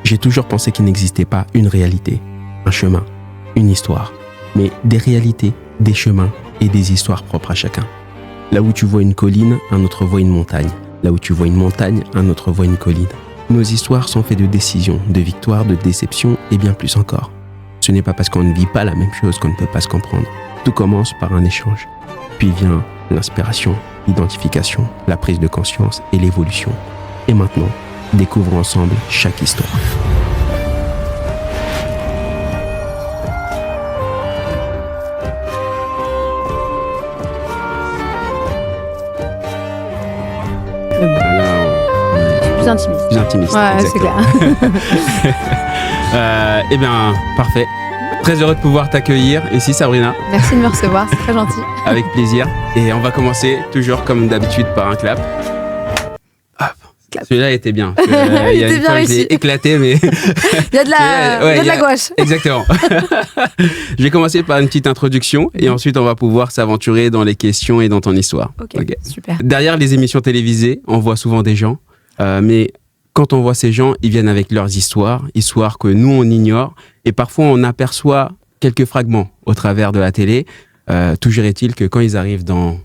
J'ai toujours pensé qu'il n'existait pas une réalité, un chemin, une histoire, mais des réalités, des chemins et des histoires propres à chacun. Là où tu vois une colline, un autre voit une montagne. Là où tu vois une montagne, un autre voit une colline. Nos histoires sont faites de décisions, de victoires, de déceptions et bien plus encore. Ce n'est pas parce qu'on ne vit pas la même chose qu'on ne peut pas se comprendre. Tout commence par un échange. Puis vient l'inspiration, l'identification, la prise de conscience et l'évolution. Et maintenant, découvrons ensemble chaque histoire. Plus intimiste. Plus intimiste. Ouais, exactement. c'est clair. Eh bien, parfait. Très heureux de pouvoir t'accueillir ici, Sabrina. Merci de me recevoir, c'est très gentil. Avec plaisir. Et on va commencer toujours comme d'habitude par un clap. Hop. Clap. Celui-là était bien. Il y a était une bien fois, je l'ai réussi. éclaté, mais... Il y a de la gouache. Exactement. Je vais commencer par une petite introduction et ensuite on va pouvoir s'aventurer dans les questions et dans ton histoire. Ok, super. Derrière les émissions télévisées, on voit souvent des gens, mais quand on voit ces gens, ils viennent avec leurs histoires que nous on ignore et parfois on aperçoit quelques fragments au travers de la télé. Toujours est-il que quand ils arrivent dans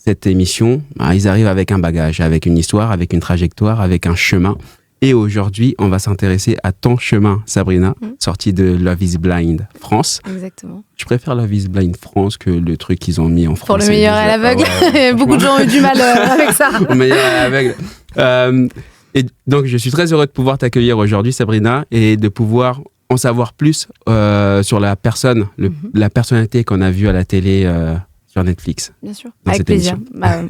cette émission, ils arrivent avec un bagage, avec une histoire, avec une trajectoire, avec un chemin. Et aujourd'hui, on va s'intéresser à ton chemin, Sabrina, sorti de Love is Blind France. Exactement. Je préfère Love is Blind France que le truc qu'ils ont mis en France. Pour le meilleur à l'aveugle. Ouais, Beaucoup de gens ont eu du mal avec ça. Au meilleur à l'aveugle. Et donc, je suis très heureux de pouvoir t'accueillir aujourd'hui, Sabrina, et de pouvoir en savoir plus sur la personne, la personnalité qu'on a vue à la télé sur Netflix. Bien sûr, avec plaisir.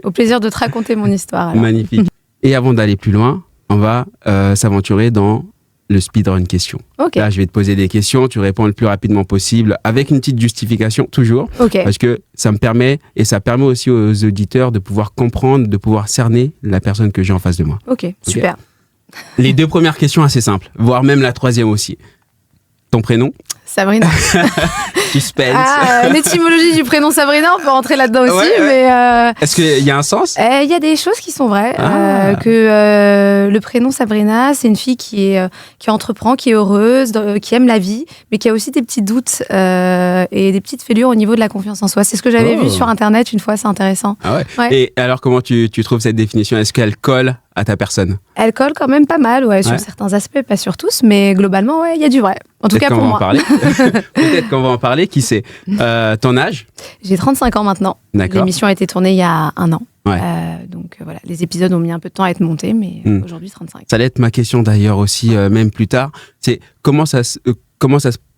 Au plaisir de te raconter mon histoire. Alors. Magnifique. Et avant d'aller plus loin, on va s'aventurer dans le speedrun question. Okay. Là, je vais te poser des questions, tu réponds le plus rapidement possible, avec une petite justification, toujours. Okay. Parce que ça me permet, et ça permet aussi aux auditeurs de pouvoir comprendre, de pouvoir cerner la personne que j'ai en face de moi. Ok, super. Les 2 premières questions assez simples, voire même la 3e aussi. Ton prénom? Sabrina. Suspense. L'étymologie du prénom Sabrina, on peut rentrer là-dedans aussi, ouais. mais... Est-ce qu'il y a un sens? Il y a des choses qui sont vraies. Que le prénom Sabrina, c'est une fille qui entreprend, qui est heureuse, qui aime la vie, mais qui a aussi des petits doutes et des petites fêlures au niveau de la confiance en soi. C'est ce que j'avais vu sur Internet une fois, c'est intéressant. Ah ouais. Et alors, comment tu trouves cette définition? Est-ce qu'elle colle à ta personne? Elle colle quand même pas mal, sur certains aspects, pas sur tous, mais globalement, il y a du vrai. En tout cas pour moi. Peut-être qu'on va en parler, qui sait. Ton âge? J'ai 35 ans maintenant. D'accord. L'émission a été tournée il y a 1 an. Ouais. Donc voilà, les épisodes ont mis un peu de temps à être montés, mais aujourd'hui 35. Ça allait être ma question d'ailleurs aussi, même plus tard. C'est comment ça se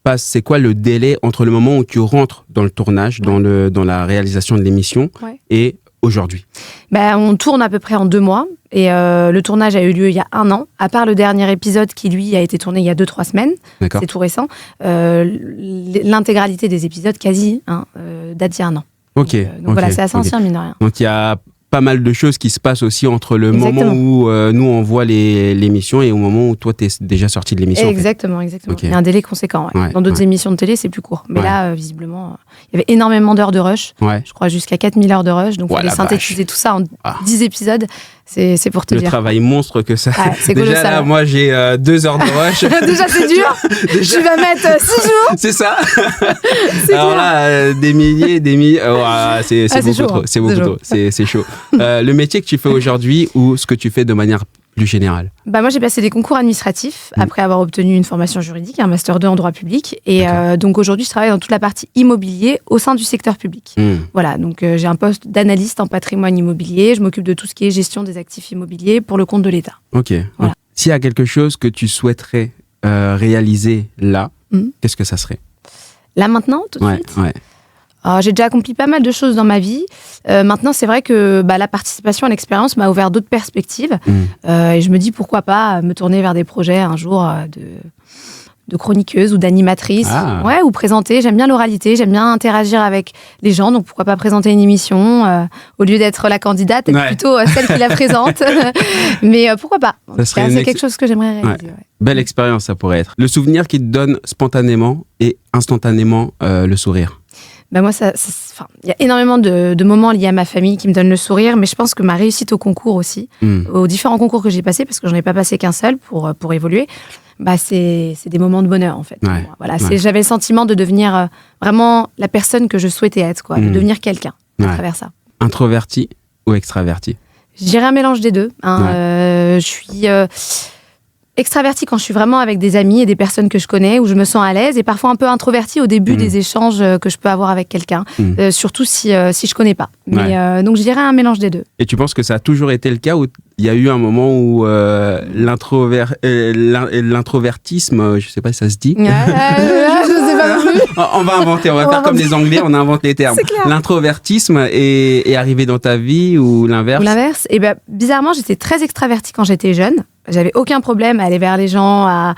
passe? C'est quoi le délai entre le moment où tu rentres dans le tournage, dans la réalisation de l'émission et aujourd'hui? On tourne à peu près en 2 mois et le tournage a eu lieu il y a 1 an, à part le dernier épisode qui lui a été tourné il y a 2-3 semaines. D'accord. C'est tout récent. L'intégralité des épisodes quasi date d'il y a 1 an. Ok. Donc voilà, c'est assez ancien, mine de rien. Donc il y a pas mal de choses qui se passent aussi entre le moment où nous on voit l'émission et au moment où toi t'es déjà sorti de l'émission. Exactement. Okay. Il y a un délai conséquent. Dans d'autres émissions de télé, c'est plus court. Mais là, visiblement, il y avait énormément d'heures de rush. Je crois jusqu'à 4000 heures de rush. Donc il fallait synthétiser tout ça en 10 épisodes. C'est pour te dire. Le travail monstre que ça. C'est déjà colossal. Là, moi j'ai 2 heures de rush. Déjà c'est dur. Tu vas mettre 6 jours. C'est ça. Alors là, des milliers. C'est beaucoup chaud, trop. hein. C'est beaucoup trop. C'est chaud. Le métier que tu fais aujourd'hui ou ce que tu fais de manière plus générale? Moi, j'ai passé des concours administratifs après avoir obtenu une formation juridique, un master 2 en droit public. Et donc aujourd'hui, je travaille dans toute la partie immobilier au sein du secteur public. Voilà, donc j'ai un poste d'analyste en patrimoine immobilier. Je m'occupe de tout ce qui est gestion des actifs immobiliers pour le compte de l'État. Ok. Voilà. S'il y a quelque chose que tu souhaiterais réaliser là, qu'est-ce que ça serait? Là maintenant, tout de suite? J'ai déjà accompli pas mal de choses dans ma vie. Maintenant, c'est vrai que la participation à l'expérience m'a ouvert d'autres perspectives. Et je me dis pourquoi pas me tourner vers des projets un jour de chroniqueuse ou d'animatrice. Ou présenter. J'aime bien l'oralité, j'aime bien interagir avec les gens. Donc pourquoi pas présenter une émission au lieu d'être la candidate, être plutôt celle qui la présente. Mais pourquoi pas? C'est quelque chose que j'aimerais réaliser. Belle expérience, ça pourrait être. Le souvenir qui te donne spontanément et instantanément le sourire. Moi, il y a énormément de moments liés à ma famille qui me donnent le sourire, mais je pense que ma réussite au concours aussi, aux différents concours que j'ai passés, parce que j'en ai pas passé qu'un seul pour évoluer, c'est des moments de bonheur, en fait. Voilà, j'avais le sentiment de devenir vraiment la personne que je souhaitais être, quoi, de devenir quelqu'un à travers ça. Introverti ou extraverti? Je dirais un mélange des deux. Je suis extravertie quand je suis vraiment avec des amis et des personnes que je connais, où je me sens à l'aise, et parfois un peu introvertie au début des échanges que je peux avoir avec quelqu'un, surtout si je connais pas. Mais, donc je dirais un mélange des deux. Et tu penses que ça a toujours été le cas, ou il y a eu un moment où l'introvertisme, je sais pas si ça se dit. Je sais pas non plus. On va inventer, on va faire comme les Anglais, on invente les termes. L'introvertisme est arrivé dans ta vie, ou l'inverse? Ou l'inverse. Et bizarrement, j'étais très extravertie quand j'étais jeune. J'avais aucun problème à aller vers les gens, à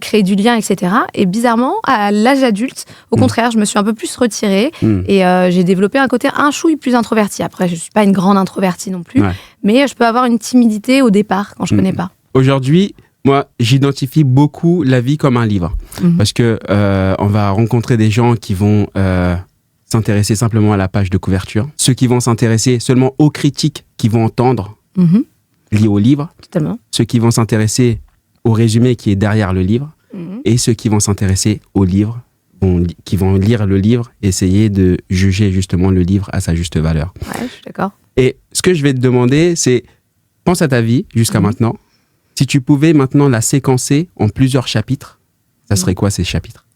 créer du lien, etc. Et bizarrement, à l'âge adulte, au contraire, je me suis un peu plus retirée et j'ai développé un côté un chouille plus introverti. Après, je suis pas une grande introvertie non plus, mais je peux avoir une timidité au départ quand je connais pas. Aujourd'hui, moi, j'identifie beaucoup la vie comme un livre, parce que on va rencontrer des gens qui vont s'intéresser simplement à la page de couverture, ceux qui vont s'intéresser seulement aux critiques qu'ils vont entendre. Liés au livre, totalement. Ceux qui vont s'intéresser au résumé qui est derrière le livre, et ceux qui vont s'intéresser au livre, qui vont lire le livre, essayer de juger justement le livre à sa juste valeur. Ouais, je suis d'accord. Et ce que je vais te demander, c'est, pense à ta vie jusqu'à maintenant. Si tu pouvais maintenant la séquencer en plusieurs chapitres, ça serait quoi ces chapitres?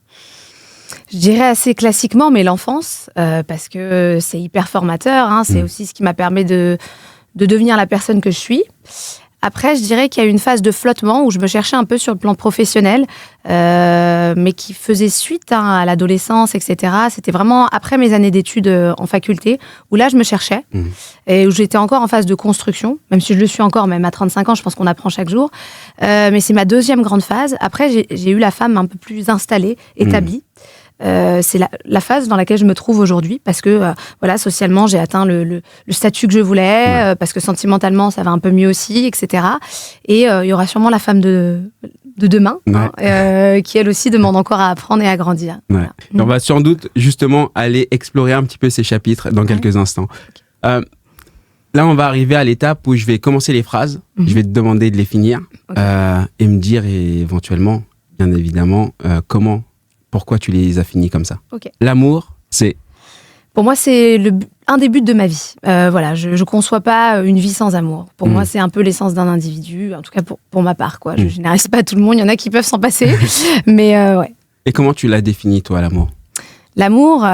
Je dirais assez classiquement, mais l'enfance, parce que c'est hyper formateur, c'est aussi ce qui m'a permis de devenir la personne que je suis. Après, je dirais qu'il y a eu une phase de flottement où je me cherchais un peu sur le plan professionnel, mais qui faisait suite à l'adolescence, etc. C'était vraiment après mes années d'études en faculté, où là, je me cherchais, et où j'étais encore en phase de construction, même si je le suis encore, même à 35 ans, je pense qu'on apprend chaque jour. Mais c'est ma deuxième grande phase. Après, j'ai eu la femme un peu plus installée, établie. C'est la phase dans laquelle je me trouve aujourd'hui, parce que socialement j'ai atteint le statut que je voulais, parce que sentimentalement ça va un peu mieux aussi, etc. Et il y aura sûrement la femme de demain, qui elle aussi demande encore à apprendre et à grandir. Voilà. On va sans doute justement aller explorer un petit peu ces chapitres dans quelques instants. Là on va arriver à l'étape où je vais commencer les phrases, je vais te demander de les finir, et me dire éventuellement, bien évidemment, pourquoi tu les as finis comme ça. L'amour, c'est... Pour moi, c'est un des buts de ma vie. Je ne conçois pas une vie sans amour. Pour moi, c'est un peu l'essence d'un individu, en tout cas pour ma part. Je ne généralise pas tout le monde, il y en a qui peuvent s'en passer. Mais ouais. Et comment tu l'as défini, toi, l'amour? L'amour,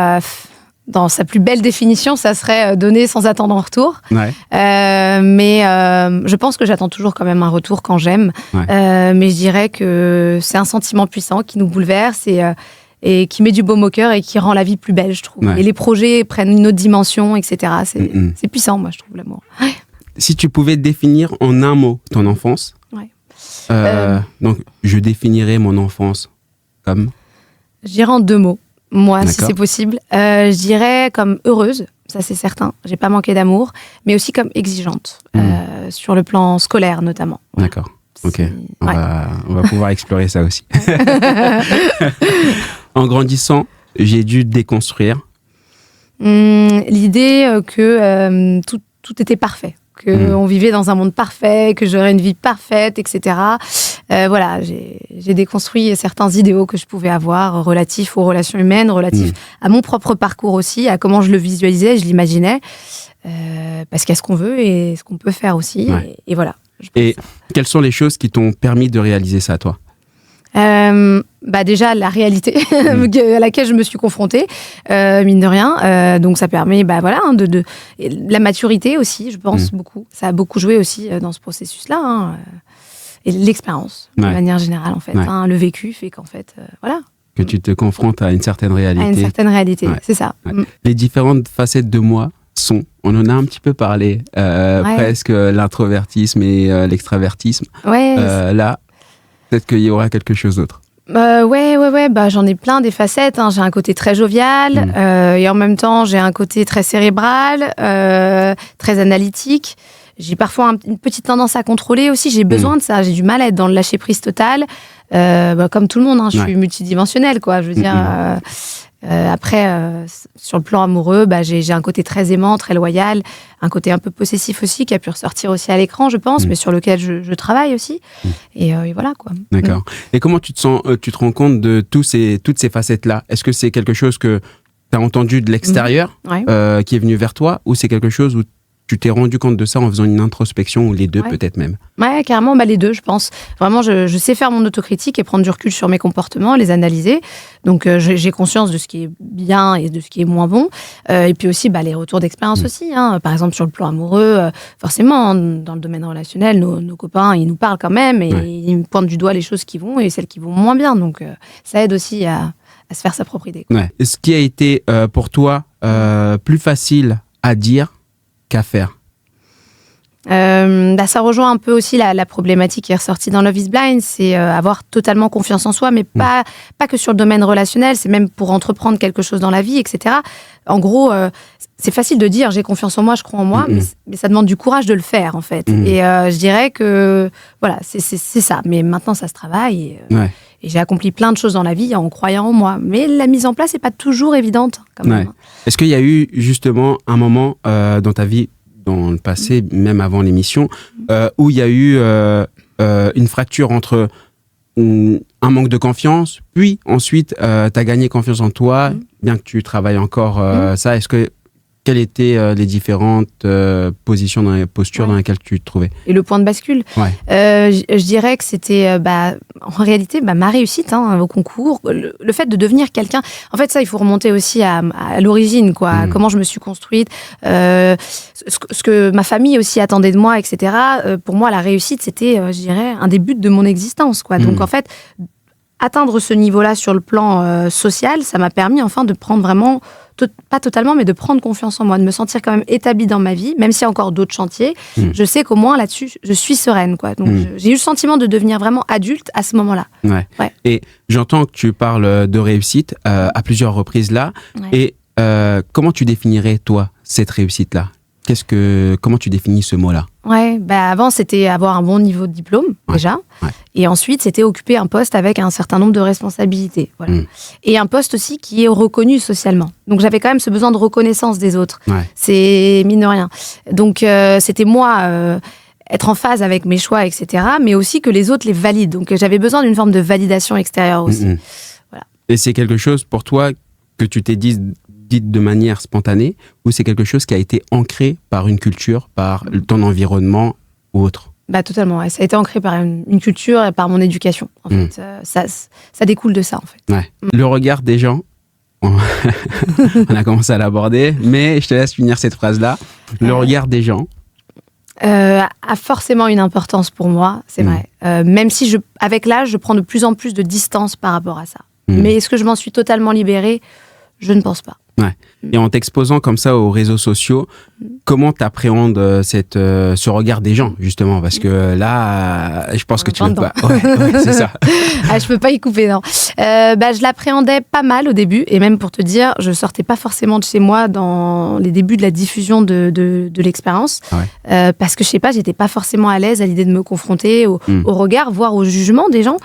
dans sa plus belle définition, ça serait donner sans attendre en retour. Mais je pense que j'attends toujours quand même un retour quand j'aime. Mais je dirais que c'est un sentiment puissant qui nous bouleverse et qui met du baume au cœur et qui rend la vie plus belle, je trouve. Et les projets prennent une autre dimension, etc. C'est puissant, moi, je trouve, l'amour. Si tu pouvais définir en un mot ton enfance, donc je définirais mon enfance comme... Je dirais en 2 mots. Moi, si c'est possible, je dirais comme heureuse, ça c'est certain, j'ai pas manqué d'amour, mais aussi comme exigeante, sur le plan scolaire notamment. D'accord, ok, on va pouvoir explorer ça aussi. En grandissant, j'ai dû déconstruire. L'idée que tout était parfait, qu'on vivait dans un monde parfait, que j'aurais une vie parfaite, etc. J'ai déconstruit certains idéaux que je pouvais avoir relatifs aux relations humaines, relatifs à mon propre parcours aussi, à comment je le visualisais, je l'imaginais, parce qu'il y a ce qu'on veut et ce qu'on peut faire aussi. Et voilà. Et quelles sont les choses qui t'ont permis de réaliser ça, toi? Déjà la réalité à laquelle je me suis confrontée, mine de rien, donc ça permet de la maturité aussi, je pense beaucoup, ça a beaucoup joué aussi dans ce processus là, et l'expérience de manière générale en fait, le vécu fait qu'en fait que tu te confrontes à une certaine réalité, c'est ça. Les différentes facettes de moi sont, on en a un petit peu parlé, presque l'introvertisme et l'extravertisme, là peut-être qu'il y aura quelque chose d'autre. J'en ai plein des facettes. J'ai un côté très jovial et en même temps, j'ai un côté très cérébral, très analytique. J'ai parfois une petite tendance à contrôler aussi. J'ai besoin de ça. J'ai du mal à être dans le lâcher-prise total. Comme tout le monde, je suis multidimensionnelle, quoi. Je veux dire... Après, sur le plan amoureux, j'ai un côté très aimant, très loyal, un côté un peu possessif aussi, qui a pu ressortir aussi à l'écran, je pense, mais sur lequel je travaille aussi. Et voilà, quoi. D'accord. Et comment tu te sens, tu te rends compte de toutes ces facettes-là? Est-ce que c'est quelque chose que tu as entendu de l'extérieur, qui est venu vers toi, ou c'est quelque chose où tu t'es rendu compte de ça en faisant une introspection, ou les deux peut-être même? Ouais, carrément, les deux, je pense. Vraiment, je sais faire mon autocritique et prendre du recul sur mes comportements, les analyser. Donc, j'ai conscience de ce qui est bien et de ce qui est moins bon. Et puis aussi, les retours d'expérience aussi. Hein. Par exemple, sur le plan amoureux, forcément, dans le domaine relationnel, nos copains, ils nous parlent quand même et ils me pointent du doigt les choses qui vont et celles qui vont moins bien. Donc, ça aide aussi à se faire sa propre idée. Ouais. Ce qui a été pour toi plus facile à dire qu'à faire? Ça rejoint un peu aussi la problématique qui est ressortie dans Love is Blind, c'est avoir totalement confiance en soi, mais pas que sur le domaine relationnel, c'est même pour entreprendre quelque chose dans la vie, etc. En gros, c'est facile de dire j'ai confiance en moi, je crois en moi, mais ça demande du courage de le faire en fait. Et je dirais que voilà, c'est ça. Mais maintenant, ça se travaille. Et j'ai accompli plein de choses dans la vie en croyant en moi. Mais la mise en place n'est pas toujours évidente quand même. Est-ce qu'il y a eu justement un moment dans ta vie, dans le passé, même avant l'émission, où il y a eu une fracture entre un manque de confiance, puis ensuite tu as gagné confiance en toi, bien que tu travailles encore ça? Quelles étaient les différentes postures dans lesquelles tu te trouvais? Et le point de bascule, je dirais que c'était en réalité ma réussite au concours, le fait de devenir quelqu'un. En fait, ça, il faut remonter aussi à l'origine, quoi. Comment je me suis construite, ce que ma famille aussi attendait de moi, etc. Pour moi, la réussite, c'était, je dirais, un des buts de mon existence, quoi. Donc, en fait, atteindre ce niveau-là sur le plan social, ça m'a permis enfin de prendre vraiment, pas totalement, mais de prendre confiance en moi, de me sentir quand même établie dans ma vie, même s'il y a encore d'autres chantiers. Je sais qu'au moins là-dessus, je suis sereine, quoi. Donc j'ai eu le sentiment de devenir vraiment adulte à ce moment-là. Et j'entends que tu parles de réussite à plusieurs reprises là. Et comment tu définirais, toi, cette réussite-là? Comment tu définis ce mot-là? Avant, c'était avoir un bon niveau de diplôme, déjà. Et ensuite, c'était occuper un poste avec un certain nombre de responsabilités. Voilà. Et un poste aussi qui est reconnu socialement. Donc, j'avais quand même ce besoin de reconnaissance des autres. C'est mine de rien. Donc, c'était moi... être en phase avec mes choix, etc. Mais aussi que les autres les valident. Donc, j'avais besoin d'une forme de validation extérieure aussi. Voilà. Et c'est quelque chose pour toi que tu t'es dit de manière spontanée, ou c'est quelque chose qui a été ancré par une culture, par ton environnement ou autre? Totalement, ça a été ancré par une culture et par mon éducation. En fait, ça découle de ça, en fait. Le regard des gens, on a commencé à l'aborder, mais je te laisse finir cette phrase-là. Le regard des gens a forcément une importance pour moi, c'est vrai. Même si, avec l'âge, je prends de plus en plus de distance par rapport à ça. Mais est-ce que je m'en suis totalement libérée? Je ne pense pas. Et en t'exposant comme ça aux réseaux sociaux, comment t'appréhendes ce regard des gens, justement? Parce que là, je pense que tu veux pas. C'est ça. Je peux pas y couper, non. Je l'appréhendais pas mal au début, et même pour te dire, je sortais pas forcément de chez moi dans les débuts de la diffusion de l'expérience, parce que je sais pas, j'étais pas forcément à l'aise à l'idée de me confronter au regard, voire au jugement des gens.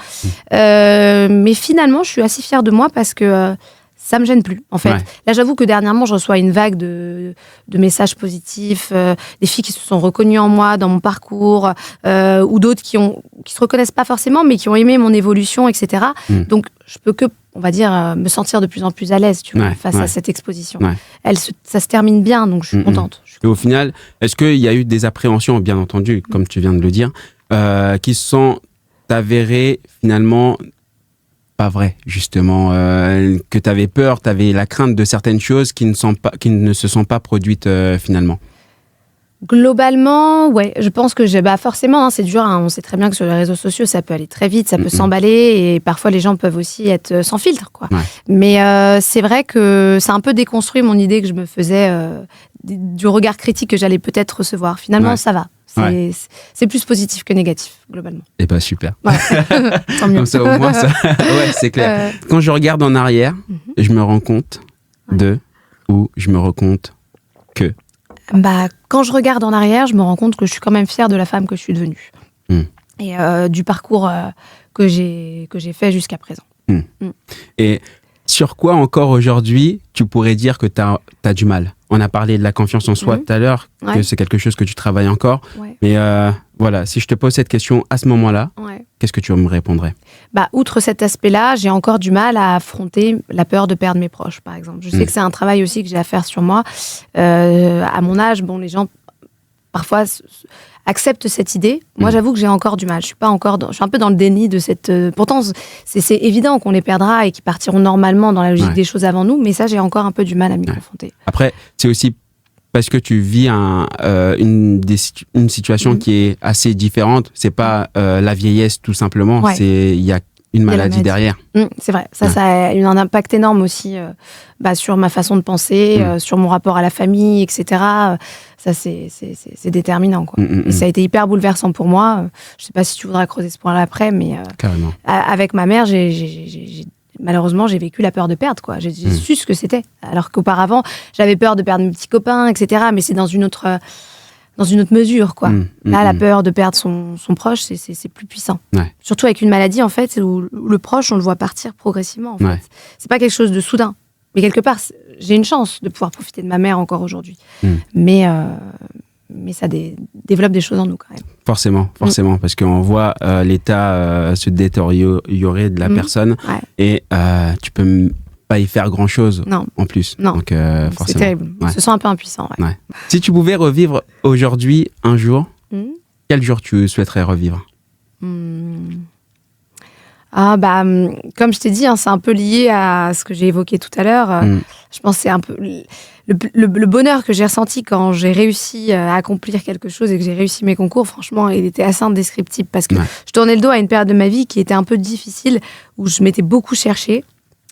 Mais finalement, je suis assez fière de moi parce que ça me gêne plus, en fait. Là, j'avoue que dernièrement, je reçois une vague de messages positifs, des filles qui se sont reconnues en moi, dans mon parcours, ou d'autres qui se reconnaissent pas forcément, mais qui ont aimé mon évolution, etc. Donc, je peux que, on va dire, me sentir de plus en plus à l'aise, tu vois, face à cette exposition. Ça se termine bien, donc je suis contente. Et au final, est-ce qu'il y a eu des appréhensions, bien entendu, comme tu viens de le dire, qui se sont avérées finalement pas vrai, justement, que tu avais peur, tu avais la crainte de certaines choses qui ne se sont pas produites finalement? Globalement, je pense que forcément, c'est dur. On sait très bien que sur les réseaux sociaux, ça peut aller très vite, ça peut s'emballer, et parfois les gens peuvent aussi être sans filtre, quoi. Mais c'est vrai que ça a un peu déconstruit mon idée que je me faisais du regard critique que j'allais peut-être recevoir. Finalement, ça va. C'est plus positif que négatif, globalement. Eh ben, super. Tant mieux. Comme ça, au moins, ça... c'est clair. Quand je regarde en arrière, je me rends compte ou je me rends compte que... Quand je regarde en arrière, je me rends compte que je suis quand même fière de la femme que je suis devenue. Et du parcours que j'ai fait jusqu'à présent. Et Sur quoi encore aujourd'hui, tu pourrais dire que tu as du mal? On a parlé de la confiance en soi tout à l'heure, que c'est quelque chose que tu travailles encore. Ouais. Mais voilà, si je te pose cette question à ce moment-là, qu'est-ce que tu me répondrais? Outre cet aspect-là, j'ai encore du mal à affronter la peur de perdre mes proches, par exemple. Je sais que c'est un travail aussi que j'ai à faire sur moi. À mon âge, les gens parfois acceptent cette idée. Moi, j'avoue que j'ai encore du mal. Je suis un peu dans le déni de cette. Pourtant, c'est évident qu'on les perdra et qu'ils partiront normalement dans la logique des choses avant nous, mais ça, j'ai encore un peu du mal à m'y confronter. Après, c'est aussi parce que tu vis une situation qui est assez différente. C'est pas la vieillesse tout simplement. Il y a une maladie derrière. C'est vrai. Ça a eu un impact énorme aussi sur ma façon de penser, sur mon rapport à la famille, etc. Ça, c'est déterminant, quoi. Et ça a été hyper bouleversant pour moi. Je sais pas si tu voudras creuser ce point-là après, mais avec ma mère, malheureusement, j'ai vécu la peur de perdre, quoi. J'ai su ce que c'était. Alors qu'auparavant, j'avais peur de perdre mes petits copains, etc. Mais c'est dans une autre mesure, quoi. Là, la peur de perdre son proche, c'est plus puissant. Ouais. Surtout avec une maladie, en fait, où le proche, on le voit partir progressivement, en fait. C'est pas quelque chose de soudain. Mais quelque part, j'ai une chance de pouvoir profiter de ma mère encore aujourd'hui. Mais ça développe des choses en nous, quand même. Forcément, parce qu'on voit l'état se détériorer de la personne et tu peux pas y faire grand-chose en plus. Non, donc, forcément. C'est terrible. On se sent un peu impuissant. Ouais. Si tu pouvais revivre aujourd'hui un jour, quel jour tu souhaiterais revivre? Comme je t'ai dit, c'est un peu lié à ce que j'ai évoqué tout à l'heure. Je pense que c'est un peu le bonheur que j'ai ressenti quand j'ai réussi à accomplir quelque chose et que j'ai réussi mes concours. Franchement, il était assez indescriptible parce que je tournais le dos à une période de ma vie qui était un peu difficile, où je m'étais beaucoup cherchée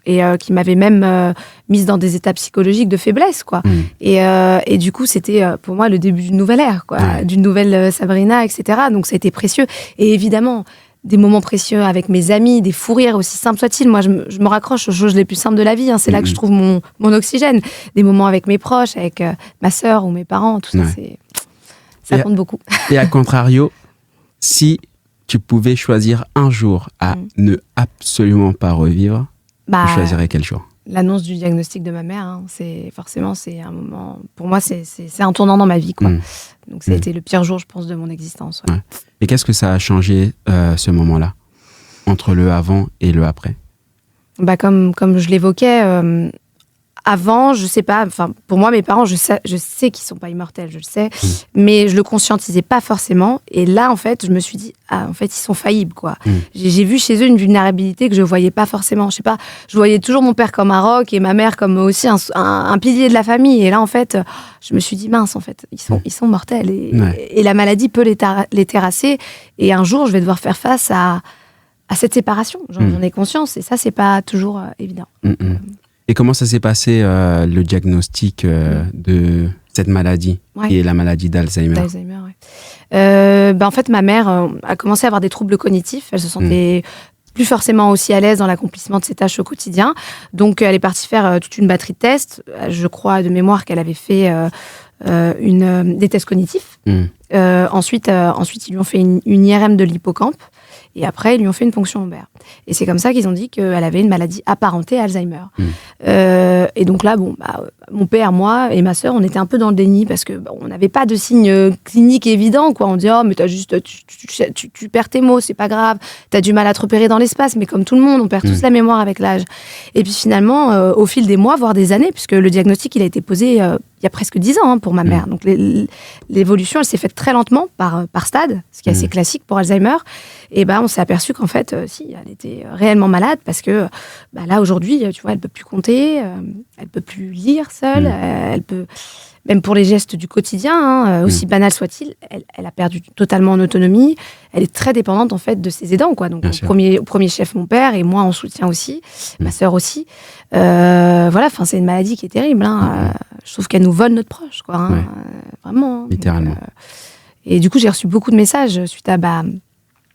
et qui m'avait même mise dans des états psychologiques de faiblesse, quoi. Et du coup, c'était pour moi le début d'une nouvelle ère, quoi, d'une nouvelle Sabrina, etc. Donc, ça a été précieux. Et évidemment, des moments précieux avec mes amis, des fous rires, aussi simples soient-ils. Moi, je me raccroche aux choses les plus simples de la vie. C'est là que je trouve mon oxygène. Des moments avec mes proches, avec ma sœur ou mes parents, tout ça, ça compte beaucoup. Et à contrario, si tu pouvais choisir un jour à ne absolument pas revivre, tu choisirais quel jour? L'annonce du diagnostic de ma mère, c'est un moment... Pour moi, c'est un tournant dans ma vie, quoi. Donc, ça a été le pire jour, je pense, de mon existence. Ouais. Et qu'est-ce que ça a changé, ce moment-là, entre le avant et le après? Comme je l'évoquais, avant, je sais pas, pour moi, mes parents, je sais qu'ils sont pas immortels, je le sais, mais je le conscientisais pas forcément. Et là, en fait, je me suis dit, en fait, ils sont faillibles, quoi. J'ai vu chez eux une vulnérabilité que je voyais pas forcément. Je sais pas, je voyais toujours mon père comme un roc et ma mère comme aussi un pilier de la famille. Et là, en fait, je me suis dit, mince, en fait, ils sont mortels. Et la maladie peut les terrasser. Et un jour, je vais devoir faire face à cette séparation. J'en ai conscience. Et ça, c'est pas toujours évident. Et comment ça s'est passé, le diagnostic de cette maladie, qui est la maladie d'Alzheimer? En fait, ma mère a commencé à avoir des troubles cognitifs. Elle se sentait plus forcément aussi à l'aise dans l'accomplissement de ses tâches au quotidien. Donc, elle est partie faire toute une batterie de tests. Je crois de mémoire qu'elle avait fait des tests cognitifs. Ensuite, ils lui ont fait une IRM de l'hippocampe. Et après, ils lui ont fait une ponction lombaire. Et c'est comme ça qu'ils ont dit qu'elle avait une maladie apparentée à Alzheimer. Et donc là, mon père, moi et ma sœur, on était un peu dans le déni parce que on n'avait pas de signes cliniques évidents, quoi. On dit, oh, mais tu perds tes mots, c'est pas grave. T'as du mal à te repérer dans l'espace, mais comme tout le monde, on perd tous la mémoire avec l'âge. Et puis finalement, au fil des mois, voire des années, puisque le diagnostic, il a été posé il y a presque 10 ans pour ma mère. Donc l'évolution, elle s'est faite très lentement, par stade, ce qui est assez classique pour Alzheimer. Et on s'est aperçu qu'en fait, si, elle était réellement malade parce que là, aujourd'hui, tu vois, elle peut plus compter, elle peut plus lire seule, elle peut, même pour les gestes du quotidien, aussi banal soit-il, elle a perdu totalement en autonomie. Elle est très dépendante, en fait, de ses aidants, quoi. Donc, au premier chef, mon père, et moi, en soutien aussi, ma sœur aussi. C'est une maladie qui est terrible. Je trouve qu'elle nous vole notre proche, quoi. Vraiment. Littéralement. Et du coup, j'ai reçu beaucoup de messages suite à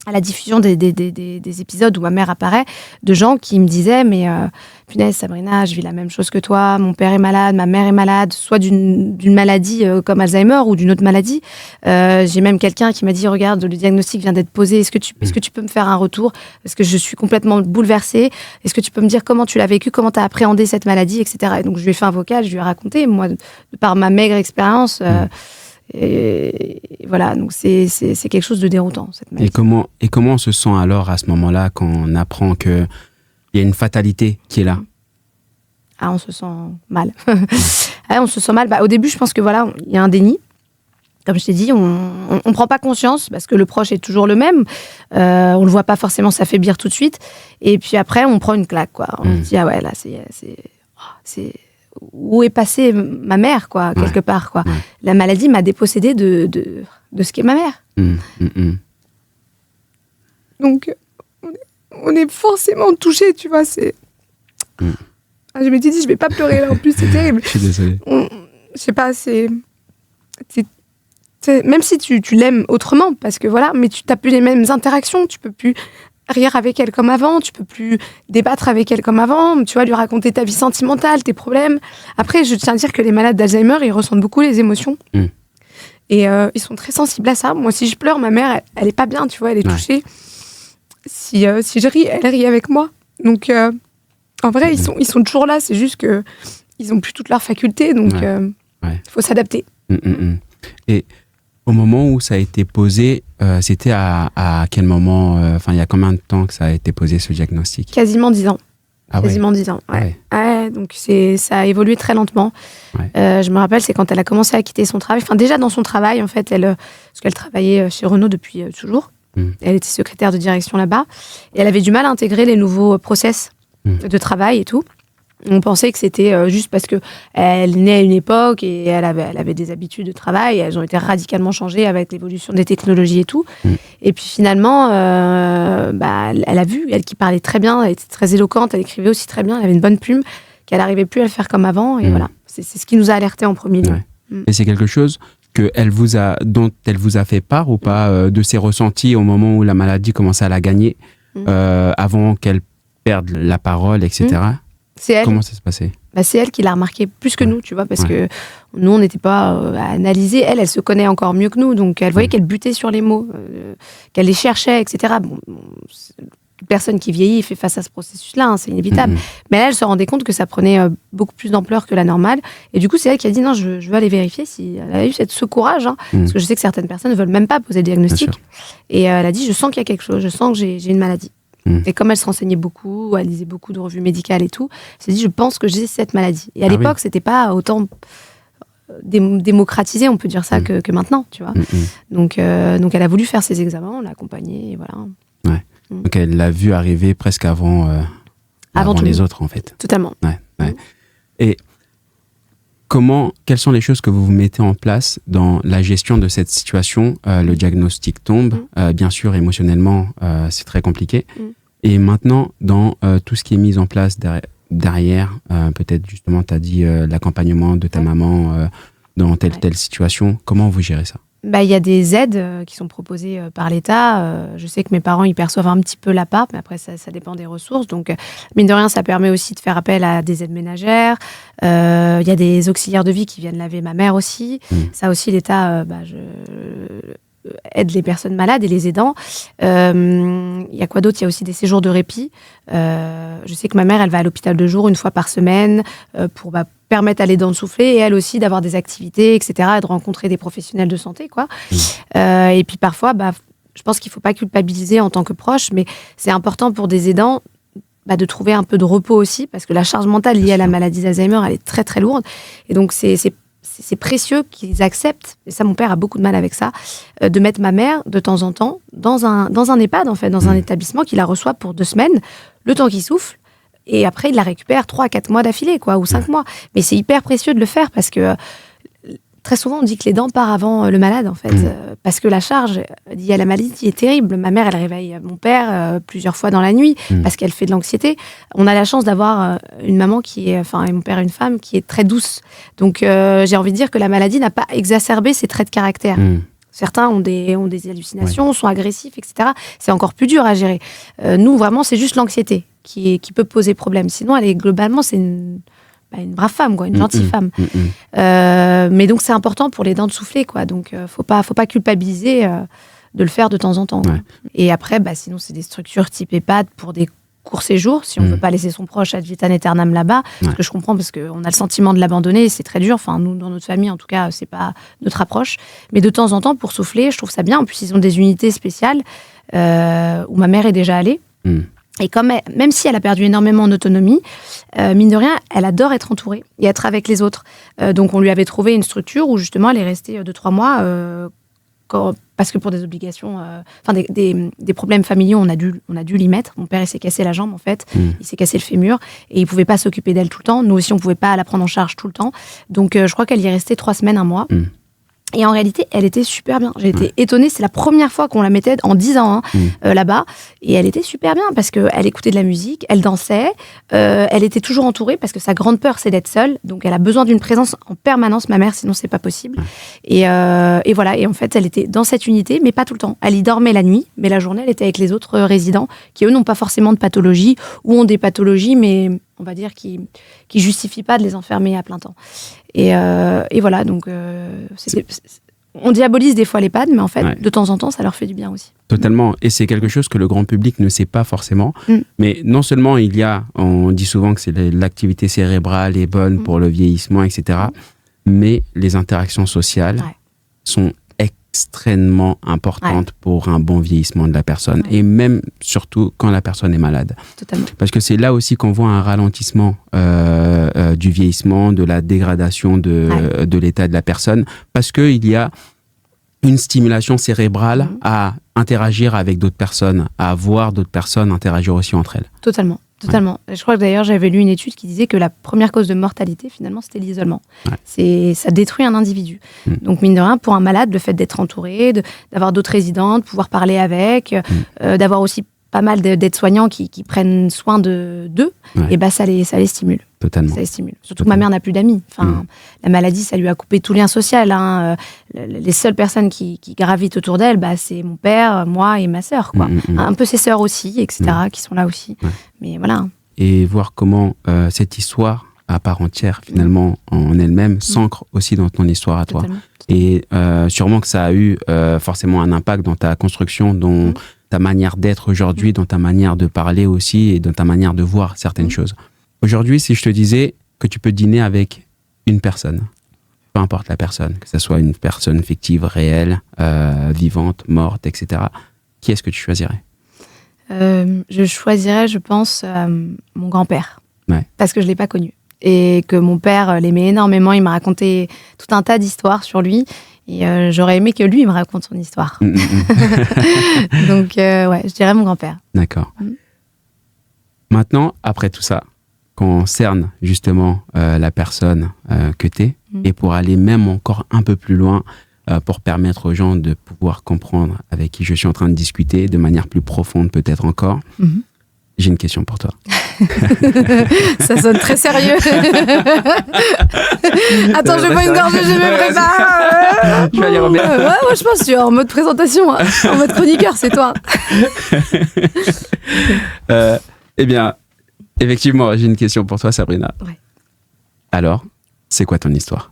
à la diffusion des épisodes où ma mère apparaît, de gens qui me disaient « Mais punaise, Sabrina, je vis la même chose que toi, mon père est malade, ma mère est malade, soit d'une maladie comme Alzheimer ou d'une autre maladie. J'ai même quelqu'un qui m'a dit « Regarde, le diagnostic vient d'être posé, est-ce que tu peux me faire un retour ? Parce que je suis complètement bouleversée. Est-ce que tu peux me dire comment tu l'as vécu, comment tu as appréhendé cette maladie, etc. » Et donc, je lui ai fait un vocal, je lui ai raconté, moi, par ma maigre expérience... Et voilà, donc c'est quelque chose de déroutant, cette maladie. Et comment on se sent alors à ce moment-là quand on apprend qu'il y a une fatalité qui est là? On se sent mal. On se sent mal. Au début, je pense que voilà, il y a un déni. Comme je t'ai dit, on prend pas conscience parce que le proche est toujours le même. On le voit pas forcément s'affaiblir tout de suite. Et puis après, on prend une claque, quoi. On se dit ah ouais, là c'est où est passée ma mère, quoi, quelque part, quoi. Ouais. La maladie m'a dépossédée de ce qu'est ma mère. Donc, on est forcément touché, tu vois. Je m'étais dit, je vais pas pleurer là, en plus, c'est terrible. Je suis désolée. Je sais pas, même si tu l'aimes autrement, parce que voilà, mais tu n'as plus les mêmes interactions, tu peux plus rire avec elle comme avant, tu peux plus débattre avec elle comme avant, tu vois, lui raconter ta vie sentimentale, tes problèmes. Après, je tiens à dire que les malades d'Alzheimer, ils ressentent beaucoup les émotions. Et ils sont très sensibles à ça. Moi, si je pleure, ma mère, elle est pas bien, tu vois, elle est touchée. Si je ris, elle rit avec moi. Donc, en vrai, ils sont toujours là, c'est juste que ils ont plus toutes leurs facultés, donc faut s'adapter. Et au moment où ça a été posé, c'était à quel moment, il y a combien de temps que ça a été posé, ce diagnostic? Quasiment 10 ans. Ah Quasiment 10 ans, donc ça a évolué très lentement. Je me rappelle, c'est quand elle a commencé à quitter son travail. Enfin, déjà dans son travail, en fait, parce qu'elle travaillait chez Renault depuis toujours. Elle était secrétaire de direction là-bas. Et elle avait du mal à intégrer les nouveaux process de travail et tout. On pensait que c'était juste parce qu'elle nait à une époque et elle avait des habitudes de travail. Elles ont été radicalement changées avec l'évolution des technologies et tout. Et puis finalement, elle a vu, elle qui parlait très bien, elle était très éloquente, elle écrivait aussi très bien, elle avait une bonne plume, qu'elle n'arrivait plus à le faire comme avant. Et voilà, c'est ce qui nous a alertés en premier lieu. Et c'est quelque chose dont elle vous a fait part ou pas, de ses ressentis au moment où la maladie commençait à la gagner, avant qu'elle perde la parole, etc. C'est elle. Comment ça s'est passé? C'est elle qui l'a remarqué plus que nous, tu vois, parce que nous, on n'était pas à analyser. Elle se connaît encore mieux que nous, donc elle voyait qu'elle butait sur les mots, qu'elle les cherchait, etc. Toute personne qui vieillit fait face à ce processus-là, c'est inévitable. Mais là, elle se rendait compte que ça prenait beaucoup plus d'ampleur que la normale. Et du coup, c'est elle qui a dit non, je veux aller vérifier si elle a eu ce courage, parce que je sais que certaines personnes ne veulent même pas poser le diagnostic. Et elle a dit, je sens qu'il y a quelque chose, je sens que j'ai une maladie. Et comme elle se renseignait beaucoup, elle lisait beaucoup de revues médicales et tout, elle s'est dit, je pense que j'ai cette maladie. Et à l'époque, c'était pas autant démocratisé, on peut dire ça, que maintenant, tu vois. Donc elle a voulu faire ses examens, on l'a accompagnée, et voilà. Donc elle l'a vu arriver presque avant les autres, en fait. Totalement. Et quelles sont les choses que vous mettez en place dans la gestion de cette situation? Le diagnostic tombe, bien sûr, émotionnellement, c'est très compliqué. Et maintenant, dans tout ce qui est mis en place derrière, peut-être justement, tu as dit l'accompagnement de ta maman dans telle situation, comment vous gérez ça? Il y a des aides qui sont proposées par l'État. Je sais que mes parents, ils perçoivent un petit peu la part, mais après, ça dépend des ressources. Donc, mine de rien, ça permet aussi de faire appel à des aides ménagères. Il y a des auxiliaires de vie qui viennent laver ma mère aussi. Ça aussi, l'État aide les personnes malades et les aidants. Il y a quoi d'autre? Il y a aussi des séjours de répit. Je sais que ma mère, elle va à l'hôpital de jour 1 fois par semaine pour permettre à l'aidant de souffler et elle aussi d'avoir des activités, etc., et de rencontrer des professionnels de santé, quoi. Et puis parfois, je pense qu'il ne faut pas culpabiliser en tant que proche, mais c'est important pour des aidants de trouver un peu de repos aussi, parce que la charge mentale liée à la maladie d'Alzheimer, elle est très, très lourde. Et donc, c'est précieux qu'ils acceptent, et ça, mon père a beaucoup de mal avec ça, de mettre ma mère, de temps en temps, dans un EHPAD, en fait, dans un établissement qui la reçoit pour 2 semaines, le temps qu'il souffle, et après, il la récupère 3 à 4 mois d'affilée, quoi, ou 5 mois. Mais c'est hyper précieux de le faire, parce que très souvent, on dit que l'aidant part avant le malade, en fait, parce que la charge liée à la maladie est terrible. Ma mère, elle réveille mon père plusieurs fois dans la nuit, parce qu'elle fait de l'anxiété. On a la chance d'avoir une maman et mon père une femme qui est très douce. Donc, j'ai envie de dire que la maladie n'a pas exacerbé ses traits de caractère. Certains ont des hallucinations, sont agressifs, etc. C'est encore plus dur à gérer. Nous, vraiment, c'est juste l'anxiété qui peut poser problème. Sinon, globalement, c'est une brave femme, quoi, une gentille femme. Mais donc, c'est important pour les dents de souffler, quoi. Donc, faut pas culpabiliser de le faire de temps en temps. Ouais. Et après, sinon, c'est des structures type EHPAD pour des courts séjours, si on ne veut pas laisser son proche ad vitam aeternam là-bas, ce que je comprends parce qu'on a le sentiment de l'abandonner, c'est très dur. Enfin, nous, dans notre famille, en tout cas, c'est pas notre approche. Mais de temps en temps, pour souffler, je trouve ça bien. En plus, ils ont des unités spéciales où ma mère est déjà allée. Et même si elle a perdu énormément en autonomie, mine de rien, elle adore être entourée et être avec les autres. Donc, on lui avait trouvé une structure où, justement, elle est restée 2-3 mois parce que pour des obligations, des problèmes familiaux, on a dû l'y mettre. Mon père, il s'est cassé la jambe, en fait. Il s'est cassé le fémur et il pouvait pas s'occuper d'elle tout le temps. Nous aussi, on pouvait pas la prendre en charge tout le temps. Donc, je crois qu'elle y est restée 3 semaines, 1 mois. Et en réalité, elle était super bien. J'ai été étonnée. C'est la première fois qu'on la mettait en 10 ans là-bas. Et elle était super bien parce qu'elle écoutait de la musique, elle dansait, elle était toujours entourée parce que sa grande peur, c'est d'être seule. Donc, elle a besoin d'une présence en permanence, ma mère, sinon c'est pas possible. Et voilà. Et en fait, elle était dans cette unité, mais pas tout le temps. Elle y dormait la nuit, mais la journée, elle était avec les autres résidents qui, eux, n'ont pas forcément de pathologie ou ont des pathologies, mais on va dire qui justifient pas de les enfermer à plein temps. Et voilà, donc on diabolise des fois l'EHPAD, mais en fait, de temps en temps, ça leur fait du bien aussi. Totalement, et c'est quelque chose que le grand public ne sait pas forcément. Mais non seulement on dit souvent que l'activité cérébrale est bonne pour le vieillissement, etc., mais les interactions sociales sont extrêmement importante pour un bon vieillissement de la personne, et même surtout quand la personne est malade. Totalement. Parce que c'est là aussi qu'on voit un ralentissement du vieillissement, de la dégradation de l'état de la personne, parce qu'il y a une stimulation cérébrale à interagir avec d'autres personnes, à voir d'autres personnes interagir aussi entre elles. Totalement. Je crois que d'ailleurs, j'avais lu une étude qui disait que la première cause de mortalité, finalement, c'était l'isolement. Ça détruit un individu. Donc, mine de rien, pour un malade, le fait d'être entouré, d'avoir d'autres résidents, de pouvoir parler avec, d'avoir aussi pas mal d'aides-soignants qui prennent soin d'eux, et ça les stimule. Totalement. Ça les stimule. Surtout que ma mère n'a plus d'amis. Enfin, la maladie, ça lui a coupé tout lien social. Les seules personnes qui gravitent autour d'elle, c'est mon père, moi et ma sœur. Un peu ses sœurs aussi, etc., qui sont là aussi. Mais voilà. Et voir comment cette histoire, à part entière, finalement, en elle-même, s'ancre aussi dans ton histoire à toi. Totalement. Et sûrement que ça a eu forcément un impact dans ta construction, dans ta manière d'être aujourd'hui, dans ta manière de parler aussi, et dans ta manière de voir certaines choses. Aujourd'hui, si je te disais que tu peux dîner avec une personne, peu importe la personne, que ce soit une personne fictive, réelle, vivante, morte, etc., qui est-ce que tu choisirais ? Je choisirais, je pense, mon grand-père. Parce que je ne l'ai pas connu. Et que mon père l'aimait énormément. Il m'a raconté tout un tas d'histoires sur lui. Et j'aurais aimé que lui me raconte son histoire. Donc, je dirais mon grand-père. D'accord. Maintenant, après tout ça, qu'on cerne justement la personne que t'es, et pour aller même encore un peu plus loin, pour permettre aux gens de pouvoir comprendre avec qui je suis en train de discuter de manière plus profonde peut-être encore, j'ai une question pour toi. Ça sonne très sérieux. Attends, je bois une gorgée, je me prépare. Je vais aller remettre. Moi, je pense que tu es en mode présentation, en mode chroniqueur, c'est toi. Eh bien, effectivement, j'ai une question pour toi, Sabrina. Alors, c'est quoi ton histoire ?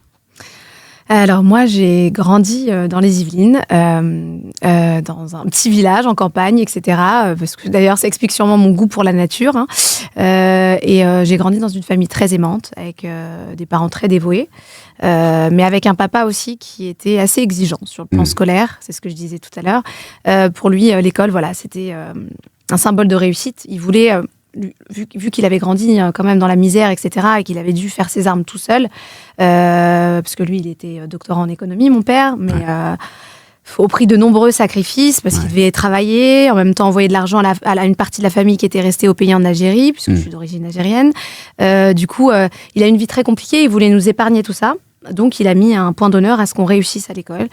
Alors moi, j'ai grandi dans les Yvelines, dans un petit village en campagne, etc. Parce que d'ailleurs, ça explique sûrement mon goût pour la nature. Et j'ai grandi dans une famille très aimante, avec des parents très dévoués, mais avec un papa aussi qui était assez exigeant sur le plan scolaire. C'est ce que je disais tout à l'heure. Pour lui, l'école, c'était un symbole de réussite. Il voulait... Vu qu'il avait grandi quand même dans la misère, etc., et qu'il avait dû faire ses armes tout seul, parce que lui, il était doctorant en économie, mon père, mais au prix de nombreux sacrifices, parce qu'il devait travailler, en même temps envoyer de l'argent à une partie de la famille qui était restée au pays en Algérie, puisque je suis d'origine algérienne. Du coup, il a une vie très compliquée, il voulait nous épargner tout ça, donc il a mis un point d'honneur à ce qu'on réussisse à l'école.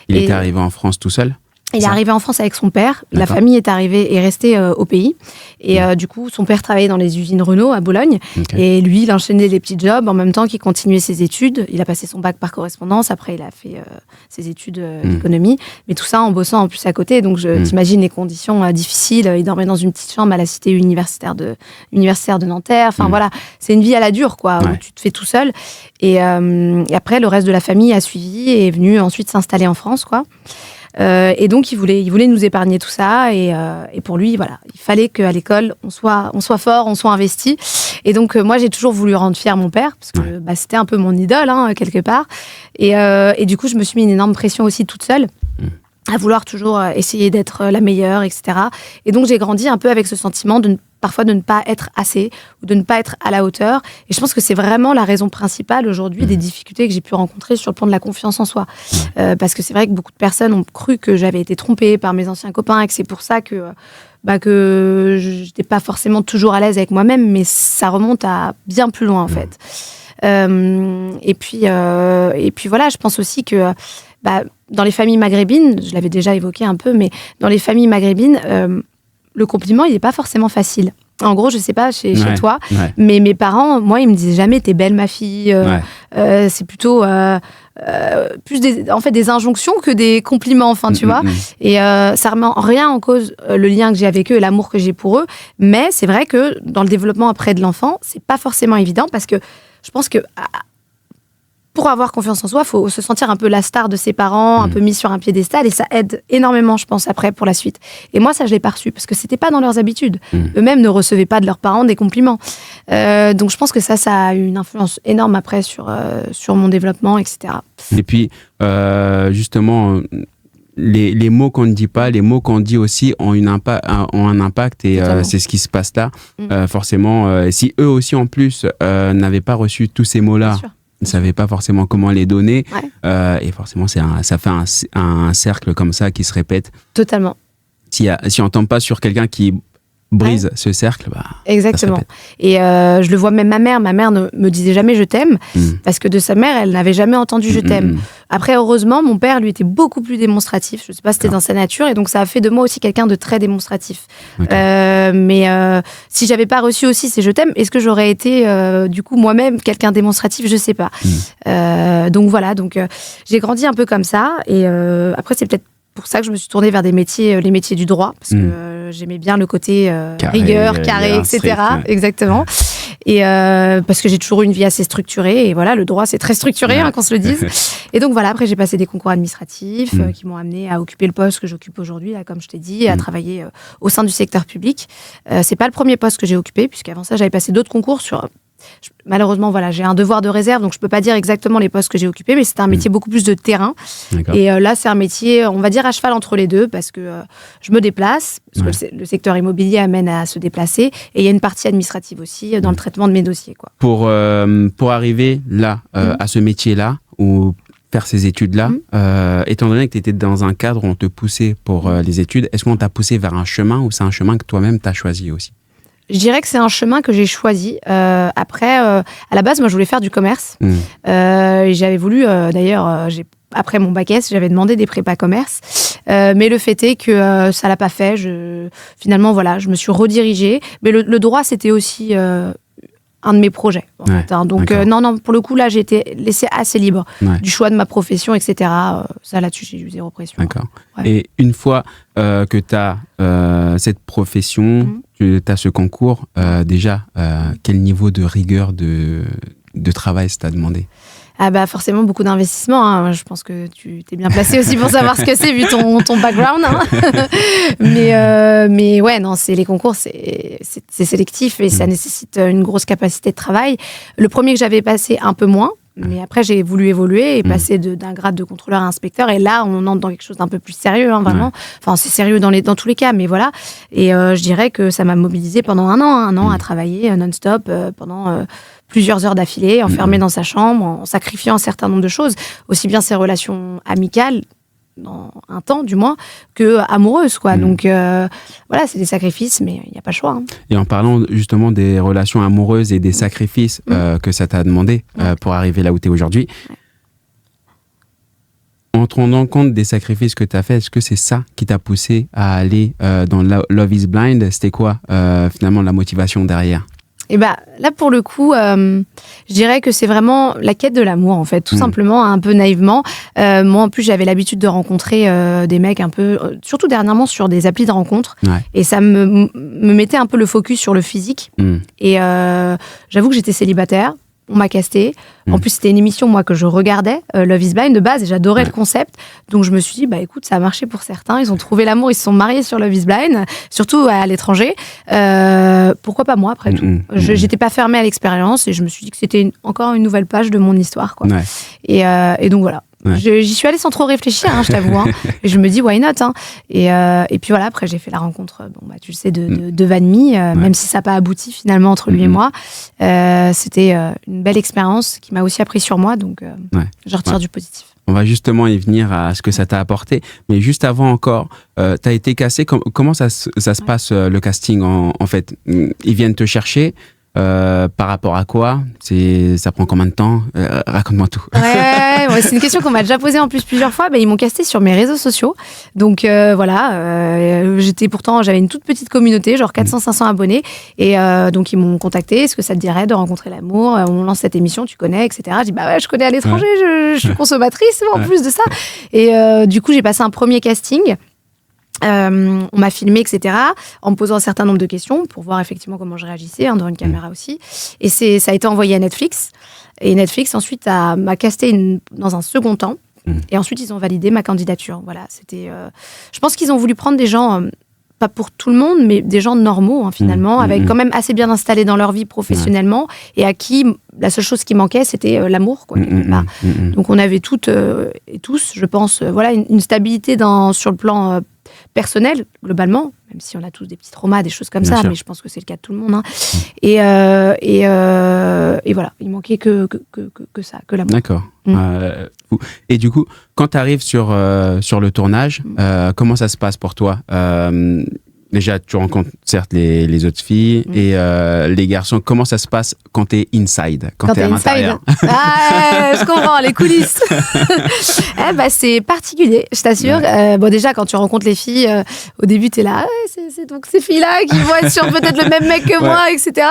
Il était arrivé en France tout seul ? Il est arrivé en France avec son père. La famille est restée au pays. Et du coup, son père travaillait dans les usines Renault à Bologne. Et lui, il enchaînait les petits jobs en même temps qu'il continuait ses études. Il a passé son bac par correspondance. Après, il a fait ses études d'économie. Mais tout ça en bossant en plus à côté. Donc, t'imagines les conditions difficiles. Il dormait dans une petite chambre à la cité universitaire de Nanterre. Enfin, voilà. C'est une vie à la dure, quoi, où tu te fais tout seul. Et après, le reste de la famille a suivi et est venu ensuite s'installer en France, quoi. Et donc, il voulait nous épargner tout ça. Et pour lui, voilà, il fallait qu'à l'école, on soit fort, on soit investi. Et donc, moi, j'ai toujours voulu rendre fier mon père, parce que c'était un peu mon idole, quelque part. Et du coup, je me suis mis une énorme pression aussi toute seule, à vouloir toujours essayer d'être la meilleure, etc. Et donc, j'ai grandi un peu avec ce sentiment parfois de ne pas être assez ou de ne pas être à la hauteur. Et je pense que c'est vraiment la raison principale aujourd'hui des difficultés que j'ai pu rencontrer sur le plan de la confiance en soi. Parce que c'est vrai que beaucoup de personnes ont cru que j'avais été trompée par mes anciens copains et que c'est pour ça que je n'étais pas forcément toujours à l'aise avec moi-même, mais ça remonte à bien plus loin en fait. Et puis voilà, je pense aussi que dans les familles maghrébines, je l'avais déjà évoqué un peu, mais dans les familles maghrébines, le compliment, il n'est pas forcément facile. En gros, je ne sais pas chez toi, mais mes parents, moi, ils me disaient jamais « t'es belle, ma fille ». C'est plutôt plus des injonctions que des compliments, enfin, tu vois. Et ça remet en rien en cause le lien que j'ai avec eux et l'amour que j'ai pour eux. Mais c'est vrai que dans le développement après de l'enfant, ce n'est pas forcément évident parce que je pense que pour avoir confiance en soi, il faut se sentir un peu la star de ses parents, un peu mis sur un piédestal, et ça aide énormément, je pense, après, pour la suite. Et moi, ça, je l'ai pas reçu, parce que c'était pas dans leurs habitudes. Eux-mêmes ne recevaient pas de leurs parents des compliments. Donc, je pense que ça a eu une influence énorme après sur mon développement, etc. Et puis, justement, les mots qu'on ne dit pas, les mots qu'on dit aussi ont un impact, et c'est ce qui se passe là. Forcément, si eux aussi, en plus, n'avaient pas reçu tous ces mots-là, ne savaient pas forcément comment les donner. Et forcément, ça fait un cercle comme ça qui se répète. Totalement. Si on ne tombe pas sur quelqu'un qui brise ce cercle, exactement. Et je le vois même ma mère ne me disait jamais je t'aime, parce que de sa mère, elle n'avait jamais entendu je t'aime. Après, heureusement, mon père, lui, était beaucoup plus démonstratif. Je ne sais pas si c'était dans sa nature, et donc ça a fait de moi aussi quelqu'un de très démonstratif. Mais si j'avais pas reçu aussi ces je t'aime, est-ce que j'aurais été du coup moi-même quelqu'un de démonstratif? Je sais pas. Donc voilà, j'ai grandi un peu comme ça, et après c'est peut-être pour ça que je me suis tournée vers les métiers du droit, parce que j'aimais bien le côté rigueur, carré, etc. Strict, exactement. Et parce que j'ai toujours eu une vie assez structurée, et voilà, le droit c'est très structuré, qu'on se le dise. Et donc voilà, après j'ai passé des concours administratifs qui m'ont amené à occuper le poste que j'occupe aujourd'hui, là, comme je t'ai dit, à travailler au sein du secteur public. C'est pas le premier poste que j'ai occupé, puisqu'avant ça j'avais passé d'autres concours malheureusement, voilà, j'ai un devoir de réserve, donc je peux pas dire exactement les postes que j'ai occupés, mais c'était un métier beaucoup plus de terrain. Et là, c'est un métier, on va dire, à cheval entre les deux, parce que je me déplace, parce que le secteur immobilier amène à se déplacer, et il y a une partie administrative aussi dans le traitement de mes dossiers, quoi. Pour arriver là, à ce métier-là, ou faire ces études-là, étant donné que tu étais dans un cadre où on te poussait pour les études, est-ce qu'on t'a poussé vers un chemin, ou c'est un chemin que toi-même t'as choisi aussi? Je dirais que c'est un chemin que j'ai choisi. Après, à la base, moi, je voulais faire du commerce. J'avais voulu, d'ailleurs, après mon bac S, j'avais demandé des prépas commerce. Mais le fait est que ça l'a pas fait. Finalement, voilà, je me suis redirigée. Mais le droit, c'était aussi un de mes projets. En fait, hein. Donc, non, pour le coup, là, j'ai été laissée assez libre du choix de ma profession, etc. Ça, là-dessus, j'ai eu zéro pression. D'accord. Et une fois que tu as cette profession, tu as ce concours, déjà, quel niveau de rigueur de travail ça t'a demandé? Forcément beaucoup d'investissement, hein. Je pense que tu t'es bien placé aussi pour savoir ce que c'est vu ton background, hein. mais ouais, non, les concours, c'est sélectif et ça nécessite une grosse capacité de travail. Le premier que j'avais passé, un peu moins. Mais après, j'ai voulu évoluer et passer d'un grade de contrôleur à inspecteur. Et là, on entre dans quelque chose d'un peu plus sérieux, hein, vraiment. Enfin, c'est sérieux dans tous les cas, mais voilà. Et je dirais que ça m'a mobilisée pendant un an à travailler non-stop pendant plusieurs heures d'affilée, enfermée dans sa chambre, en sacrifiant un certain nombre de choses, aussi bien ses relations amicales, dans un temps du moins, que amoureuses, quoi. Donc voilà, c'est des sacrifices, mais il n'y a pas le choix, hein. Et en parlant justement des relations amoureuses et des sacrifices que ça t'a demandé pour arriver là où tu es aujourd'hui, en te rendant compte des sacrifices que tu as fait, est-ce que c'est ça qui t'a poussé à aller dans Love is Blind? C'était quoi finalement la motivation derrière? Et là pour le coup, je dirais que c'est vraiment la quête de l'amour en fait, tout simplement, un peu naïvement. Moi en plus j'avais l'habitude de rencontrer des mecs un peu, surtout dernièrement sur des applis de rencontres, et ça me mettait un peu le focus sur le physique. Et j'avoue que j'étais célibataire. On m'a casté. En plus, c'était une émission, moi, que je regardais, Love is Blind, de base, et j'adorais le concept. Donc, je me suis dit, écoute, ça a marché pour certains. Ils ont trouvé l'amour, ils se sont mariés sur Love is Blind, surtout à l'étranger. Pourquoi pas moi, après tout? J'étais pas fermée à l'expérience, et je me suis dit que c'était encore une nouvelle page de mon histoire, quoi. Et donc, voilà. J'y suis allée sans trop réfléchir, je t'avoue. Et je me dis, why not? Et puis voilà, après, j'ai fait la rencontre, tu le sais, de Vanmi, même si ça n'a pas abouti finalement entre lui et moi. C'était une belle expérience qui m'a aussi appris sur moi, donc je retire du positif. On va justement y venir à ce que ça t'a apporté. Mais juste avant encore, t'as été cassé. Comment ça se passe, le casting, en fait? Ils viennent te chercher. Par rapport à quoi? Ça prend combien de temps? Raconte-moi tout. Ouais, c'est une question qu'on m'a déjà posée en plus plusieurs fois. Ils m'ont casté sur mes réseaux sociaux. Donc j'avais une toute petite communauté, genre 400-500 abonnés. Et donc ils m'ont contacté. Est-ce que ça te dirait de rencontrer l'amour? On lance cette émission, tu connais, etc. Je dis je connais à l'étranger, je suis consommatrice en plus de ça. Et du coup, j'ai passé un premier casting. On m'a filmé, etc., en me posant un certain nombre de questions pour voir effectivement comment je réagissais, devant une caméra aussi. Et ça a été envoyé à Netflix. Et Netflix, ensuite, m'a casté dans un second temps. Et ensuite, ils ont validé ma candidature. Voilà, c'était... je pense qu'ils ont voulu prendre des gens... pas pour tout le monde, mais des gens normaux, finalement, avec quand même assez bien installés dans leur vie professionnellement, et à qui la seule chose qui manquait, c'était l'amour, quoi, quelque part. Donc, on avait toutes et tous, je pense, une stabilité sur le plan personnel, globalement, même si on a tous des petits traumas, des choses comme bien ça, sûr. Mais je pense que c'est le cas de tout le monde. Et voilà, il manquait que ça, que l'amour. D'accord. Et du coup, quand tu arrives sur le tournage, comment ça se passe pour toi? Déjà, tu rencontres certes les autres filles et les garçons. Comment ça se passe quand t'es inside, quand t'es à l'intérieur? Je comprends, les coulisses. C'est particulier, je t'assure. Déjà, quand tu rencontres les filles, au début, t'es là, c'est donc ces filles-là qui vont être sur peut-être le même mec que moi, etc.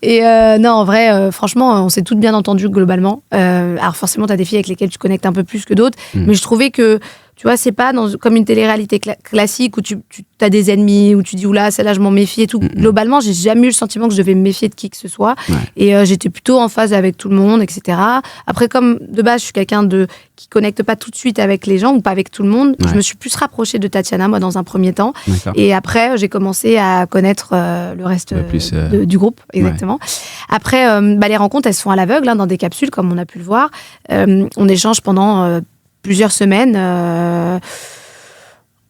Et non, en vrai, franchement, on s'est toutes bien entendues globalement. Alors forcément, t'as des filles avec lesquelles tu connectes un peu plus que d'autres, mais je trouvais que tu vois, c'est pas comme une télé-réalité classique où tu as des ennemis, où tu dis, oula, celle-là, je m'en méfie et tout. Globalement, j'ai jamais eu le sentiment que je devais me méfier de qui que ce soit. Et j'étais plutôt en phase avec tout le monde, etc. Après, comme de base, je suis quelqu'un qui connecte pas tout de suite avec les gens ou pas avec tout le monde, je me suis plus rapprochée de Tatiana, moi, dans un premier temps. Et après, j'ai commencé à connaître le reste du groupe, exactement. Après, les rencontres, elles se font à l'aveugle, dans des capsules, comme on a pu le voir. On échange pendant... plusieurs semaines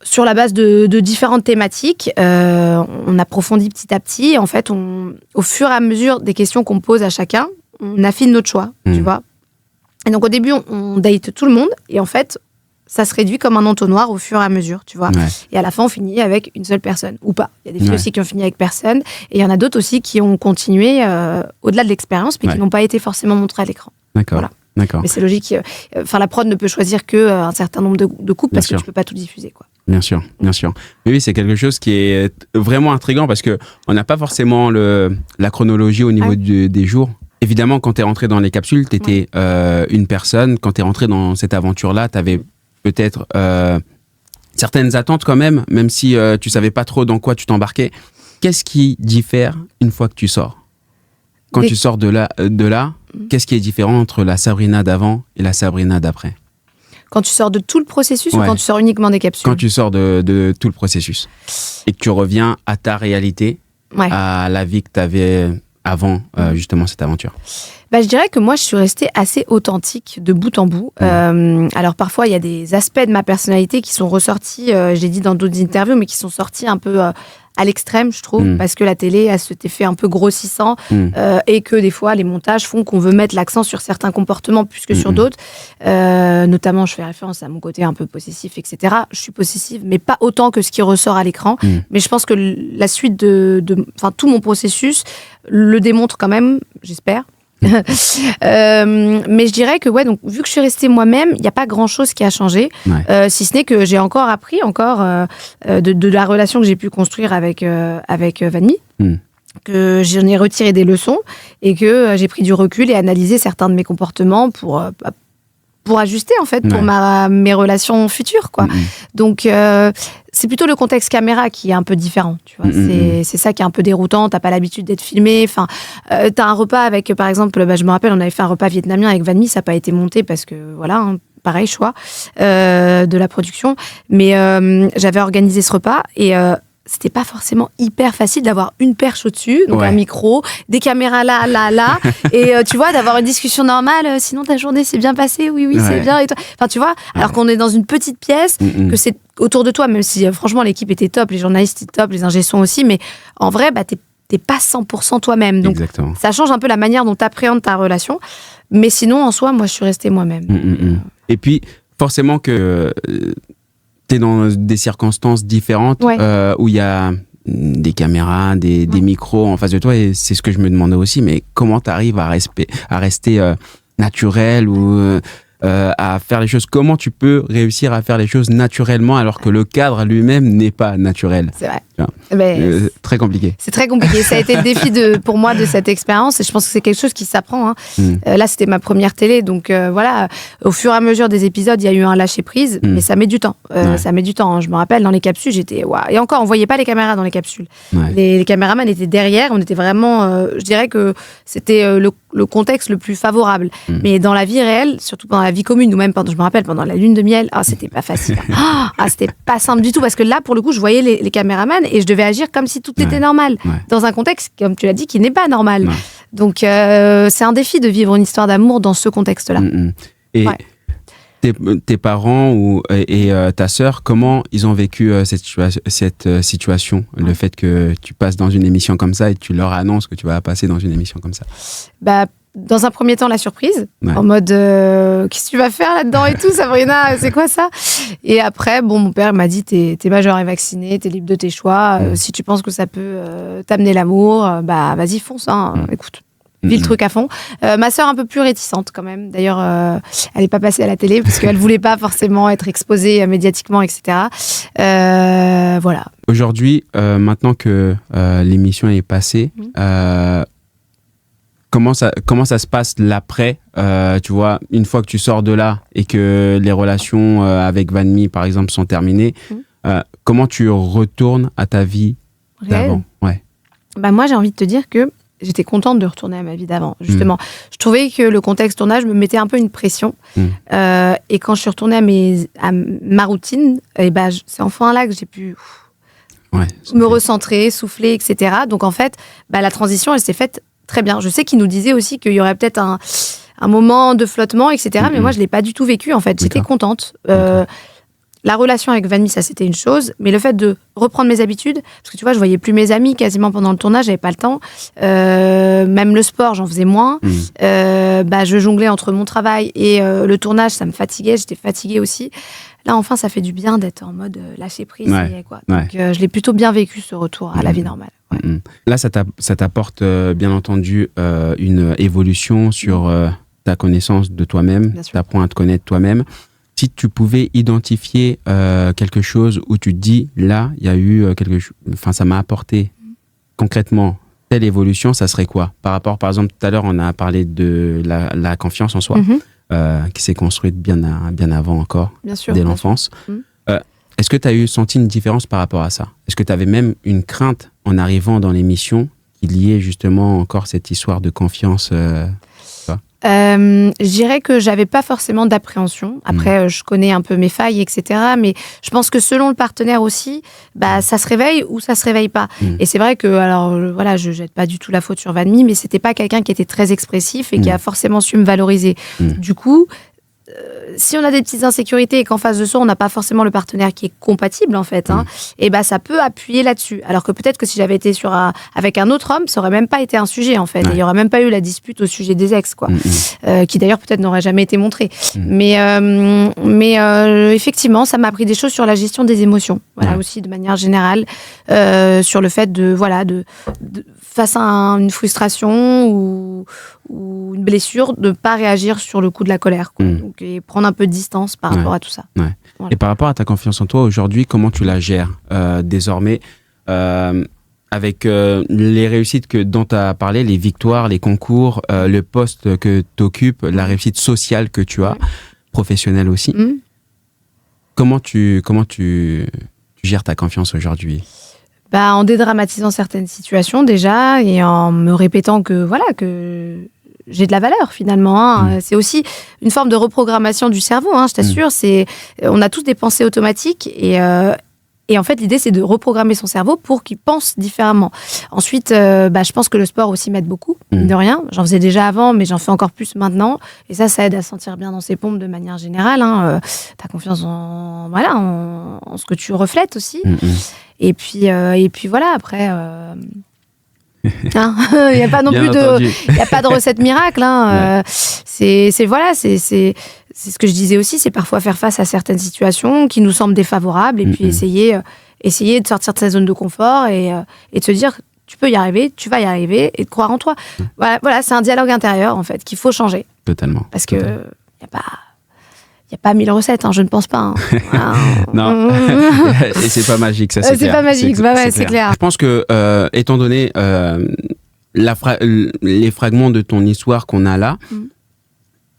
sur la base de différentes thématiques. On approfondit petit à petit. En fait, au fur et à mesure des questions qu'on pose à chacun, on affine notre choix, tu vois. Et donc, au début, on date tout le monde. Et en fait, ça se réduit comme un entonnoir au fur et à mesure, tu vois. Et à la fin, on finit avec une seule personne, ou pas. Il y a des filles aussi qui ont fini avec personne. Et il y en a d'autres aussi qui ont continué au-delà de l'expérience, mais qui n'ont pas été forcément montrées à l'écran. D'accord. Voilà. D'accord. Mais c'est logique. La prod ne peut choisir qu'un certain nombre de couples parce que tu ne peux pas tout diffuser, quoi. Bien sûr, bien sûr. Mais oui, c'est quelque chose qui est vraiment intriguant parce qu'on n'a pas forcément la chronologie au niveau des jours. Évidemment, quand tu es rentré dans les capsules, tu étais une personne. Quand tu es rentré dans cette aventure-là, tu avais peut-être certaines attentes quand même si tu ne savais pas trop dans quoi tu t'embarquais. Qu'est-ce qui diffère une fois que tu sors? Quand tu sors de là, qu'est-ce qui est différent entre la Sabrina d'avant et la Sabrina d'après? Quand tu sors de tout le processus ou quand tu sors uniquement des capsules? Quand tu sors de tout le processus et que tu reviens à ta réalité, à la vie que tu avais avant justement cette aventure. Je dirais que moi, je suis restée assez authentique de bout en bout. Alors parfois, il y a des aspects de ma personnalité qui sont ressortis, j'ai dit dans d'autres interviews, mais qui sont sortis un peu... à l'extrême, je trouve, parce que la télé a cet effet un peu grossissant et que des fois, les montages font qu'on veut mettre l'accent sur certains comportements plus que sur d'autres. Notamment, je fais référence à mon côté un peu possessif, etc. Je suis possessive, mais pas autant que ce qui ressort à l'écran. Mais je pense que la suite tout mon processus le démontre quand même, j'espère. Mais je dirais que, donc, vu que je suis restée moi-même, il n'y a pas grand-chose qui a changé. Si ce n'est que j'ai encore appris de la relation que j'ai pu construire avec Vanmi. Que j'en ai retiré des leçons et que j'ai pris du recul et analysé certains de mes comportements pour ajuster, en fait, pour mes relations futures, quoi. Donc, c'est plutôt le contexte caméra qui est un peu différent, tu vois. C'est ça qui est un peu déroutant. T'as pas l'habitude d'être filmé. Enfin, t'as un repas avec, par exemple, je me rappelle, on avait fait un repas vietnamien avec Vanmi, ça n'a pas été monté parce que, voilà, pareil, choix de la production. Mais j'avais organisé ce repas et c'était pas forcément hyper facile d'avoir une perche au-dessus, donc un micro, des caméras là, et tu vois, d'avoir une discussion normale. Sinon, ta journée s'est bien passée, oui, c'est bien. Et toi, enfin, tu vois, alors qu'on est dans une petite pièce, que c'est autour de toi, même si franchement l'équipe était top, les journalistes étaient top, les ingé-sons aussi, mais en vrai, t'es pas 100% toi-même. Donc, ça change un peu la manière dont t'appréhendes ta relation. Mais sinon, en soi, moi, je suis restée moi-même. Et puis, forcément que t'es dans des circonstances différentes où il y a des caméras, des micros en face de toi, et c'est ce que je me demandais aussi, mais comment t'arrives à rester naturel ou à faire les choses, comment tu peux réussir à faire les choses naturellement alors que le cadre lui-même n'est pas naturel? C'est vrai. Très compliqué. C'est très compliqué. Ça a été le défi pour moi de cette expérience et je pense que c'est quelque chose qui s'apprend. Là, c'était ma première télé, donc voilà. Au fur et à mesure des épisodes, il y a eu un lâcher-prise, mais ça met du temps. Ça met du temps. Je me rappelle, dans les capsules, j'étais... Waouh. Et encore, on voyait pas les caméras dans les capsules. Les caméramans étaient derrière. On était vraiment... je dirais que c'était le contexte le plus favorable. Mais dans la vie réelle, surtout pendant la vie commune, ou même, je me rappelle, pendant la lune de miel, c'était pas facile. C'était pas simple du tout, parce que là, pour le coup, je voyais les caméramans et je devais agir comme si tout était normal, dans un contexte, comme tu l'as dit, qui n'est pas normal. Donc, c'est un défi de vivre une histoire d'amour dans ce contexte-là. Et tes parents et ta sœur, comment ils ont vécu cette situation, le fait que tu passes dans une émission comme ça et tu leur annonces que tu vas passer dans une émission comme ça? Dans un premier temps, la surprise, en mode qu'est-ce que tu vas faire là-dedans et tout, Sabrina, c'est quoi ça? Et après, mon père m'a dit t'es majeur et vacciné, t'es libre de tes choix, si tu penses que ça peut t'amener l'amour, vas-y, fonce, écoute. Vis le truc à fond. Ma sœur un peu plus réticente quand même. D'ailleurs, elle n'est pas passée à la télé parce qu'elle voulait pas forcément être exposée médiatiquement, etc. Voilà. Aujourd'hui, maintenant que l'émission est passée, comment ça se passe l'après, tu vois, une fois que tu sors de là et que les relations avec Vanmi, par exemple, sont terminées, comment tu retournes à ta vie d'avant? Moi, j'ai envie de te dire que j'étais contente de retourner à ma vie d'avant, justement. Je trouvais que le contexte tournage me mettait un peu une pression. Et quand je suis retournée à ma routine, c'est enfin là que j'ai pu me recentrer, souffler, etc. Donc, en fait, la transition, elle s'est faite très bien. Je sais qu'il nous disait aussi qu'il y aurait peut-être un moment de flottement, etc. Mais moi, je ne l'ai pas du tout vécu, en fait. J'étais contente. La relation avec Vanmi, ça, c'était une chose. Mais le fait de reprendre mes habitudes, parce que tu vois, je voyais plus mes amis quasiment pendant le tournage, j'avais pas le temps. Même le sport, j'en faisais moins. Je jonglais entre mon travail et le tournage, ça me fatiguait. J'étais fatiguée aussi. Là, enfin, ça fait du bien d'être en mode lâcher prise. Donc, je l'ai plutôt bien vécu, ce retour à la vie normale. Là, ça t'apporte, bien entendu, une évolution sur ta connaissance de toi-même. Tu apprends à te connaître toi-même. Si tu pouvais identifier quelque chose où tu te dis, là, il y a eu quelque chose, enfin, ça m'a apporté concrètement telle évolution, ça serait quoi? Par rapport, par exemple, tout à l'heure, on a parlé de la confiance en soi, qui s'est construite bien avant encore, dès l'enfance. Est-ce que tu as senti une différence par rapport à ça? Est-ce que tu avais même une crainte en arrivant dans l'émission qu'il y ait justement encore cette histoire de confiance Je dirais que j'avais pas forcément d'appréhension. Après, je connais un peu mes failles, etc. Mais je pense que selon le partenaire aussi, ça se réveille ou ça se réveille pas. Et c'est vrai que, je jette pas du tout la faute sur Vanmi, mais c'était pas quelqu'un qui était très expressif et qui a forcément su me valoriser. Du coup, si on a des petites insécurités et qu'en face de soi, on n'a pas forcément le partenaire qui est compatible, en fait, et ben, ça peut appuyer là-dessus. Alors que peut-être que si j'avais été avec un autre homme, ça aurait même pas été un sujet, en fait. Il y aurait même pas eu la dispute au sujet des ex, quoi. Qui d'ailleurs, peut-être n'aurait jamais été montrée. Mais effectivement, ça m'a appris des choses sur la gestion des émotions. Voilà, aussi, de manière générale, sur le fait de face à une frustration ou une blessure, de ne pas réagir sur le coup de la colère. Donc, et prendre un peu de distance par rapport à tout ça. Voilà. Et par rapport à ta confiance en toi, aujourd'hui, comment tu la gères désormais avec les réussites dont tu as parlé, les victoires, les concours, le poste que tu occupes, la réussite sociale que tu as, professionnelle aussi. Comment tu gères ta confiance aujourd'hui ? En dédramatisant certaines situations déjà et en me répétant que j'ai de la valeur finalement. C'est aussi une forme de reprogrammation du cerveau, je t'assure. On a tous des pensées automatiques et en fait, l'idée, c'est de reprogrammer son cerveau pour qu'il pense différemment. Ensuite, je pense que le sport aussi m'aide beaucoup, mine de rien. J'en faisais déjà avant, mais j'en fais encore plus maintenant. Et ça aide à se sentir bien dans ses pompes de manière générale. T'as confiance en ce que tu reflètes aussi. Et puis voilà, après... Il n'y a pas non plus de recette miracle. C'est ce que je disais aussi, c'est parfois faire face à certaines situations qui nous semblent défavorables et puis essayer de sortir de sa zone de confort et de se dire tu peux y arriver, tu vas y arriver et de croire en toi. Voilà, c'est un dialogue intérieur en fait qu'il faut changer. Totalement. Parce que il n'y a pas 1000 recettes, je ne pense pas. Non, et c'est pas magique, ça, c'est clair. C'est pas magique, c'est clair. Je pense que, étant donné les fragments de ton histoire qu'on a là,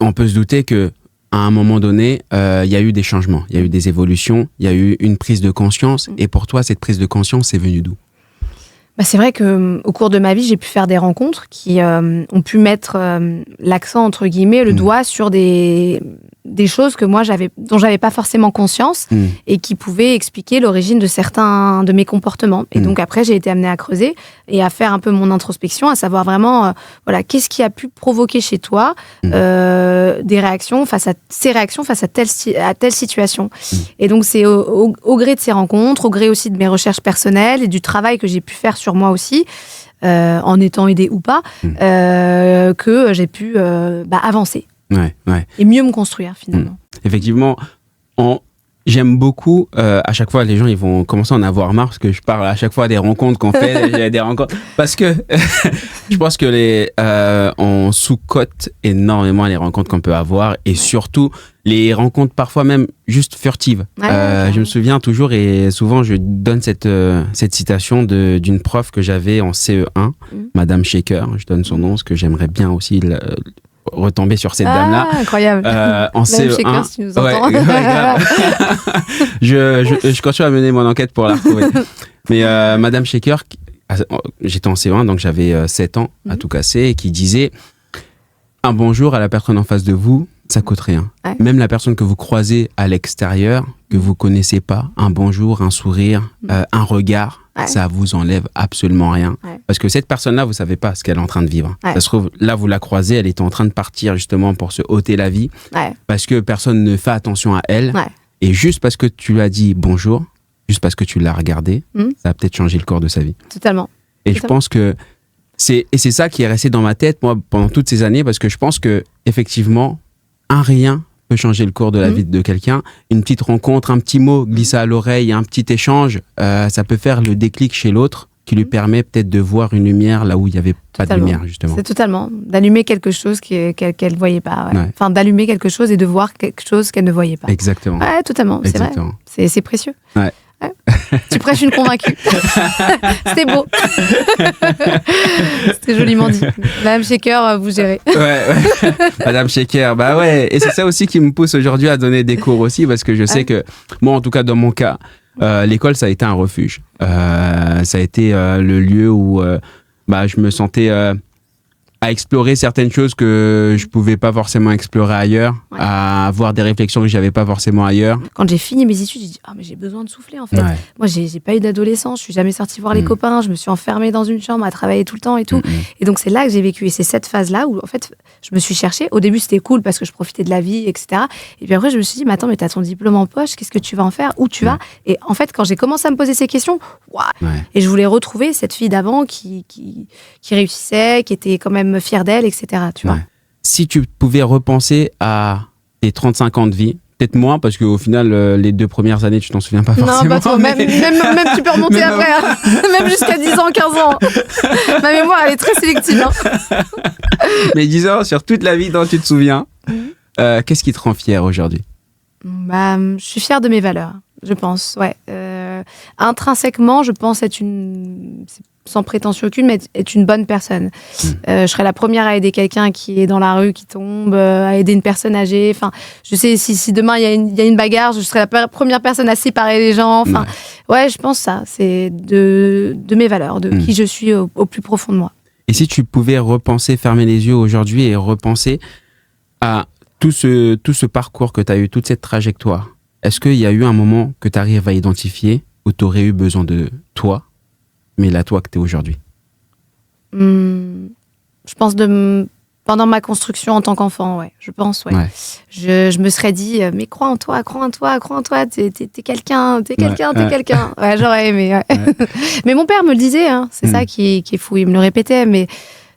on peut se douter que à un moment donné, il y a eu des changements, il y a eu des évolutions, il y a eu une prise de conscience. Et pour toi, cette prise de conscience, c'est venu d'où ? C'est vrai qu'au cours de ma vie, j'ai pu faire des rencontres qui ont pu mettre l'accent, entre guillemets, le doigt sur des choses que moi, dont j'avais pas forcément conscience et qui pouvaient expliquer l'origine de certains de mes comportements. Et donc après, j'ai été amenée à creuser et à faire un peu mon introspection, à savoir vraiment, qu'est-ce qui a pu provoquer chez toi ces réactions face à telle situation. Et donc, c'est au gré de ces rencontres, au gré aussi de mes recherches personnelles et du travail que j'ai pu faire sur moi aussi, en étant aidée ou pas, que j'ai pu avancer. Et mieux me construire finalement. Effectivement, j'aime beaucoup, à chaque fois les gens ils vont commencer à en avoir marre parce que je parle à chaque fois des rencontres qu'on fait, des rencontres, parce que je pense que on sous-cote énormément les rencontres qu'on peut avoir et surtout les rencontres parfois même juste furtives. Je me souviens toujours et souvent je donne cette citation d'une prof que j'avais en CE1, Madame Shaker, je donne son nom parce que j'aimerais bien aussi retomber sur cette dame-là. Incroyable. En CE1. Shaker, si tu nous entends. Je continue à mener mon enquête pour la retrouver. Mais Madame Shaker, j'étais en CE1, donc j'avais 7 ans à tout casser, et qui disait un bonjour à la personne en face de vous, ça coûte rien. Même la personne que vous croisez à l'extérieur, que vous connaissez pas, un bonjour, un sourire, un regard, ça vous enlève absolument rien. Parce que cette personne-là, vous savez pas ce qu'elle est en train de vivre. Ça se trouve, là, vous la croisez, elle était en train de partir justement pour se ôter la vie, parce que personne ne fait attention à elle. Et juste parce que tu lui as dit bonjour, juste parce que tu l'as regardé, ça a peut-être changé le cours de sa vie. Totalement. Et je pense que c'est ça qui est resté dans ma tête, moi, pendant toutes ces années, parce que je pense que effectivement, un rien peut changer le cours de la vie de quelqu'un. Une petite rencontre, un petit mot glissé à l'oreille, un petit échange, ça peut faire le déclic chez l'autre qui lui permet peut-être de voir une lumière là où il n'y avait pas de lumière, justement. C'est totalement. D'allumer quelque chose qu'elle ne voyait pas. Enfin, d'allumer quelque chose et de voir quelque chose qu'elle ne voyait pas. Exactement. Ouais, totalement. C'est vrai. C'est précieux. Ouais. Tu prêches une convaincue. C'était beau. C'était joliment dit. Madame Shaker, vous gérez. Madame Shaker, et c'est ça aussi qui me pousse aujourd'hui à donner des cours aussi, parce que je sais que moi, en tout cas dans mon cas, l'école, ça a été un refuge. Ça a été le lieu où je me sentais à explorer certaines choses que je pouvais pas forcément explorer ailleurs, à avoir des réflexions que j'avais pas forcément ailleurs. Quand j'ai fini mes études, j'ai dit mais j'ai besoin de souffler en fait. Moi j'ai pas eu d'adolescence, je suis jamais sortie voir les copains, je me suis enfermée dans une chambre à travailler tout le temps et tout. Et donc c'est là que j'ai vécu, et c'est cette phase-là où en fait je me suis cherchée. Au début c'était cool parce que je profitais de la vie, etc. Et puis après je me suis dit mais attends, mais t'as ton diplôme en poche, qu'est-ce que tu vas en faire, où tu vas? Et en fait quand j'ai commencé à me poser ces questions, et je voulais retrouver cette fille d'avant qui réussissait, qui était quand même fière d'elle, etc. Tu vois. Si tu pouvais repenser à tes 35 ans de vie, peut-être moins, parce qu'au final, les 2 premières années, tu t'en souviens pas forcément. Non, pas trop. Même tu peux remonter après. Même jusqu'à 10 ans, 15 ans. Ma mémoire, elle est très sélective. Hein. Mais 10 ans, sur toute la vie dont tu te souviens, qu'est-ce qui te rend fière aujourd'hui? Je suis fière de mes valeurs, je pense. Ouais. Intrinsèquement, je pense être sans prétention aucune, mais être une bonne personne. Je serais la première à aider quelqu'un qui est dans la rue, qui tombe, à aider une personne âgée. Enfin, je sais, si demain il y a une bagarre, je serais la première personne à séparer les gens. Enfin, je pense ça. C'est de mes valeurs, de qui je suis au plus profond de moi. Et si tu pouvais repenser, fermer les yeux aujourd'hui et repenser à tout ce parcours que tu as eu, toute cette trajectoire, est-ce qu'il y a eu un moment que tu arrives à identifier où tu aurais eu besoin de toi, mais la toi que tu es aujourd'hui? Je pense pendant ma construction en tant qu'enfant, je pense, Je me serais dit, mais crois en toi, t'es quelqu'un, t'es quelqu'un. Ouais, j'aurais aimé, Mais mon père me le disait, hein, c'est ça qui est fou, il me le répétait, mais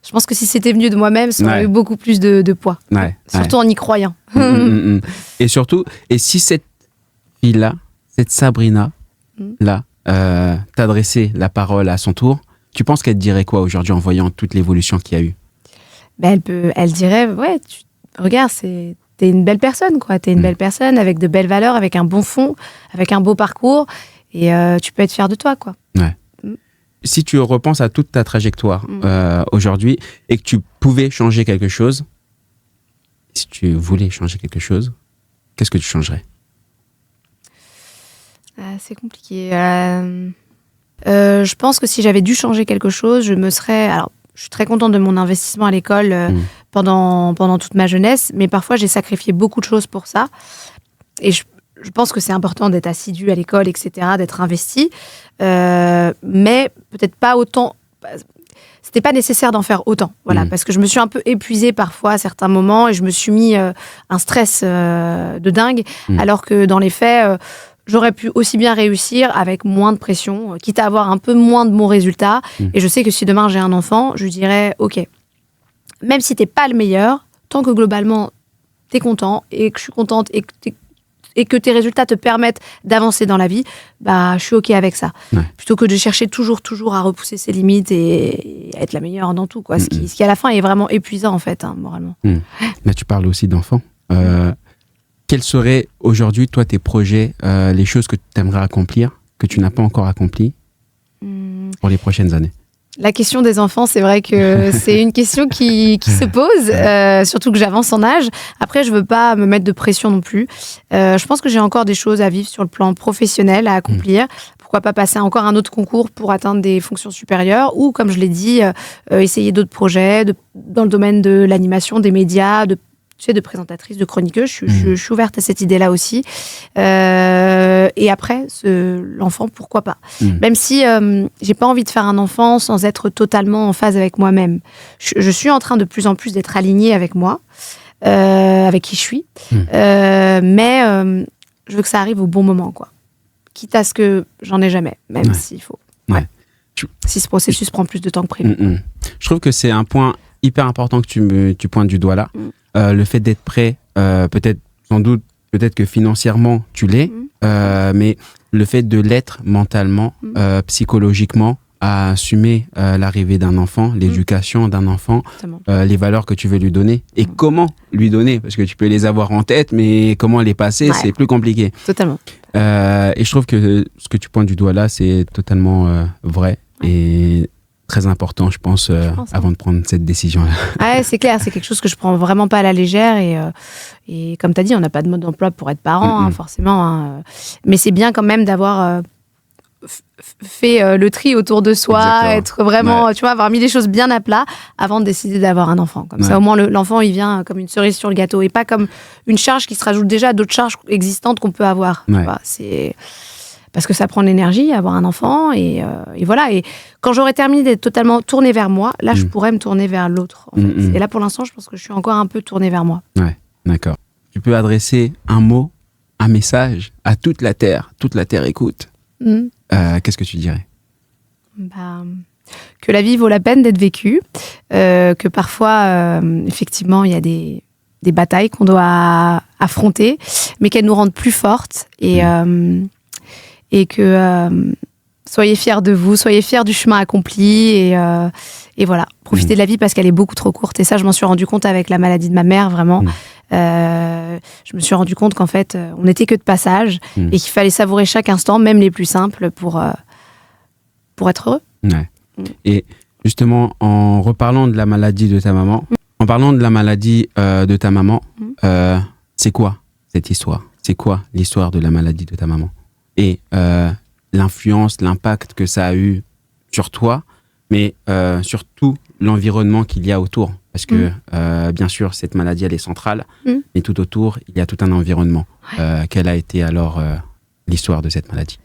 je pense que si c'était venu de moi-même, ça aurait eu beaucoup plus de poids. Surtout en y croyant. Et surtout, et si cette fille-là, cette Sabrina-là, t'adresser la parole à son tour, tu penses qu'elle te dirait quoi aujourd'hui en voyant toute l'évolution qu'il y a eu? Elle dirait, regarde, t'es une belle personne, quoi. T'es une belle personne avec de belles valeurs, avec un bon fond, avec un beau parcours, et tu peux être fier de toi, quoi. Si tu repenses à toute ta trajectoire aujourd'hui et que tu pouvais changer quelque chose, si tu voulais changer quelque chose, qu'est-ce que tu changerais? C'est compliqué. Je pense que si j'avais dû changer quelque chose, je suis très contente de mon investissement à l'école pendant toute ma jeunesse, mais parfois j'ai sacrifié beaucoup de choses pour ça. Et je pense que c'est important d'être assidu à l'école, etc., d'être investi, mais peut-être pas autant. C'était pas nécessaire d'en faire autant, parce que je me suis un peu épuisée parfois à certains moments et je me suis mis un stress de dingue, alors que dans les faits, j'aurais pu aussi bien réussir avec moins de pression, quitte à avoir un peu moins de bons résultats. Et je sais que si demain j'ai un enfant, je lui dirais, ok, même si t'es pas le meilleur, tant que globalement t'es content et que je suis contente et que tes résultats te permettent d'avancer dans la vie, je suis ok avec ça. Plutôt que de chercher toujours à repousser ses limites et à être la meilleure dans tout, quoi. Ce qui à la fin est vraiment épuisant en fait, moralement. Là tu parles aussi d'enfants. Quels seraient aujourd'hui, toi, tes projets, les choses que tu aimerais accomplir, que tu n'as pas encore accomplies pour les prochaines années? La question des enfants, c'est vrai que c'est une question qui se pose, surtout que j'avance en âge. Après, je veux pas me mettre de pression non plus. Je pense que j'ai encore des choses à vivre sur le plan professionnel, à accomplir. Pourquoi pas passer encore un autre concours pour atteindre des fonctions supérieures ou, comme je l'ai dit, essayer d'autres projets dans le domaine de l'animation, des médias, de présentatrice, de chroniqueuse. Je suis ouverte à cette idée-là aussi. Et après, l'enfant, pourquoi pas. Même si j'ai pas envie de faire un enfant sans être totalement en phase avec moi-même. Je suis en train de plus en plus d'être alignée avec moi, avec qui je suis. Mais je veux que ça arrive au bon moment, quoi. Quitte à ce que j'en ai jamais, même s'il faut. Si ce processus prend plus de temps que prévu. Je trouve que c'est un point hyper important que tu pointes du doigt là. Le fait d'être prêt, peut-être que financièrement tu l'es, mais le fait de l'être mentalement, psychologiquement, à assumer l'arrivée d'un enfant, l'éducation d'un enfant, les valeurs que tu veux lui donner et comment lui donner, parce que tu peux les avoir en tête, mais comment les passer, c'est plus compliqué. Totalement. Et je trouve que ce que tu pointes du doigt là, c'est totalement vrai et très important, je pense, avant de prendre cette décision-là. C'est clair, c'est quelque chose que je prends vraiment pas à la légère et comme tu as dit, on n'a pas de mode d'emploi pour être parent, forcément. Mais c'est bien quand même d'avoir fait le tri autour de soi, être vraiment, tu vois, avoir mis les choses bien à plat avant de décider d'avoir un enfant. Comme ça, au moins, l'enfant, il vient comme une cerise sur le gâteau et pas comme une charge qui se rajoute déjà à d'autres charges existantes qu'on peut avoir. Voilà, c'est... Parce que ça prend de l'énergie, avoir un enfant, et voilà. Et quand j'aurai terminé d'être totalement tournée vers moi, là, je pourrais me tourner vers l'autre. En fait. Et là, pour l'instant, je pense que je suis encore un peu tournée vers moi. Ouais, d'accord. Tu peux adresser un mot, un message à toute la Terre écoute. Qu'est-ce que tu dirais ? Que la vie vaut la peine d'être vécue, que parfois, effectivement, il y a des batailles qu'on doit affronter, mais qu'elles nous rendent plus fortes, et que soyez fiers de vous, soyez fiers du chemin accompli, et voilà, profitez de la vie parce qu'elle est beaucoup trop courte. Et ça, je m'en suis rendu compte avec la maladie de ma mère, vraiment. Je me suis rendu compte qu'en fait, on n'était que de passage et qu'il fallait savourer chaque instant, même les plus simples, pour être heureux. Ouais. Et justement, en reparlant de la maladie de ta maman, c'est quoi cette histoire ? C'est quoi l'histoire de la maladie de ta maman ? Et l'influence, l'impact que ça a eu sur toi, mais surtout l'environnement qu'il y a autour. Parce que, bien sûr, cette maladie, elle est centrale, mais tout autour, il y a tout un environnement. Quelle a été alors l'histoire de cette maladie ?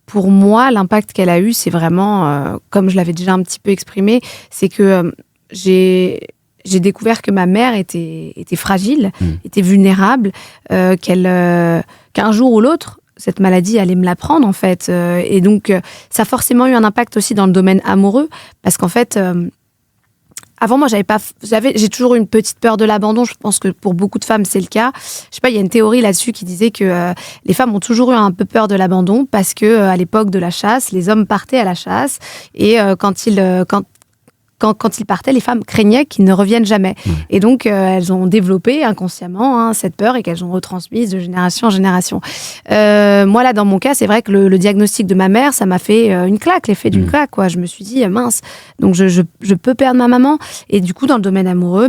Pour moi, l'impact qu'elle a eu, c'est vraiment, comme je l'avais déjà un petit peu exprimé, c'est que j'ai découvert que ma mère était fragile, était vulnérable, qu'un jour ou l'autre, cette maladie allait me la prendre, en fait. Et donc, ça a forcément eu un impact aussi dans le domaine amoureux, parce qu'en fait, avant, moi, j'ai toujours eu une petite peur de l'abandon. Je pense que pour beaucoup de femmes, c'est le cas. Je sais pas, il y a une théorie là-dessus qui disait que les femmes ont toujours eu un peu peur de l'abandon parce que à l'époque de la chasse, les hommes partaient à la chasse et quand ils partaient, les femmes craignaient qu'ils ne reviennent jamais. Et donc, elles ont développé inconsciemment cette peur et qu'elles ont retransmise de génération en génération. Moi, là, dans mon cas, c'est vrai que le diagnostic de ma mère, ça m'a fait une claque, l'effet d'une claque, quoi. Je me suis dit, mince, donc je peux perdre ma maman. Et du coup, dans le domaine amoureux,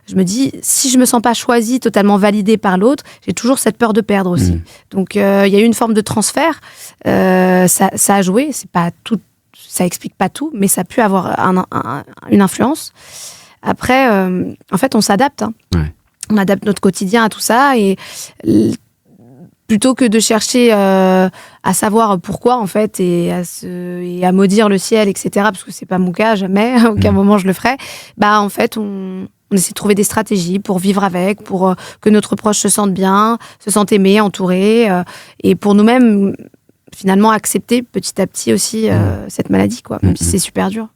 je me dis, si je me sens pas choisie, totalement validée par l'autre, j'ai toujours cette peur de perdre aussi. Donc, il y a eu une forme de transfert. Ça a joué, c'est pas tout. Ça explique pas tout, mais ça a pu avoir une influence. Après, en fait, on s'adapte. On adapte notre quotidien à tout ça. Et plutôt que de chercher à savoir pourquoi, en fait, et à maudire le ciel, etc., parce que c'est pas mon cas, jamais, à aucun moment je le ferai, en fait, on essaie de trouver des stratégies pour vivre avec, pour que notre proche se sente bien, se sente aimé, entouré, et pour nous-mêmes, finalement accepter petit à petit aussi cette maladie, quoi, même si c'est super dur.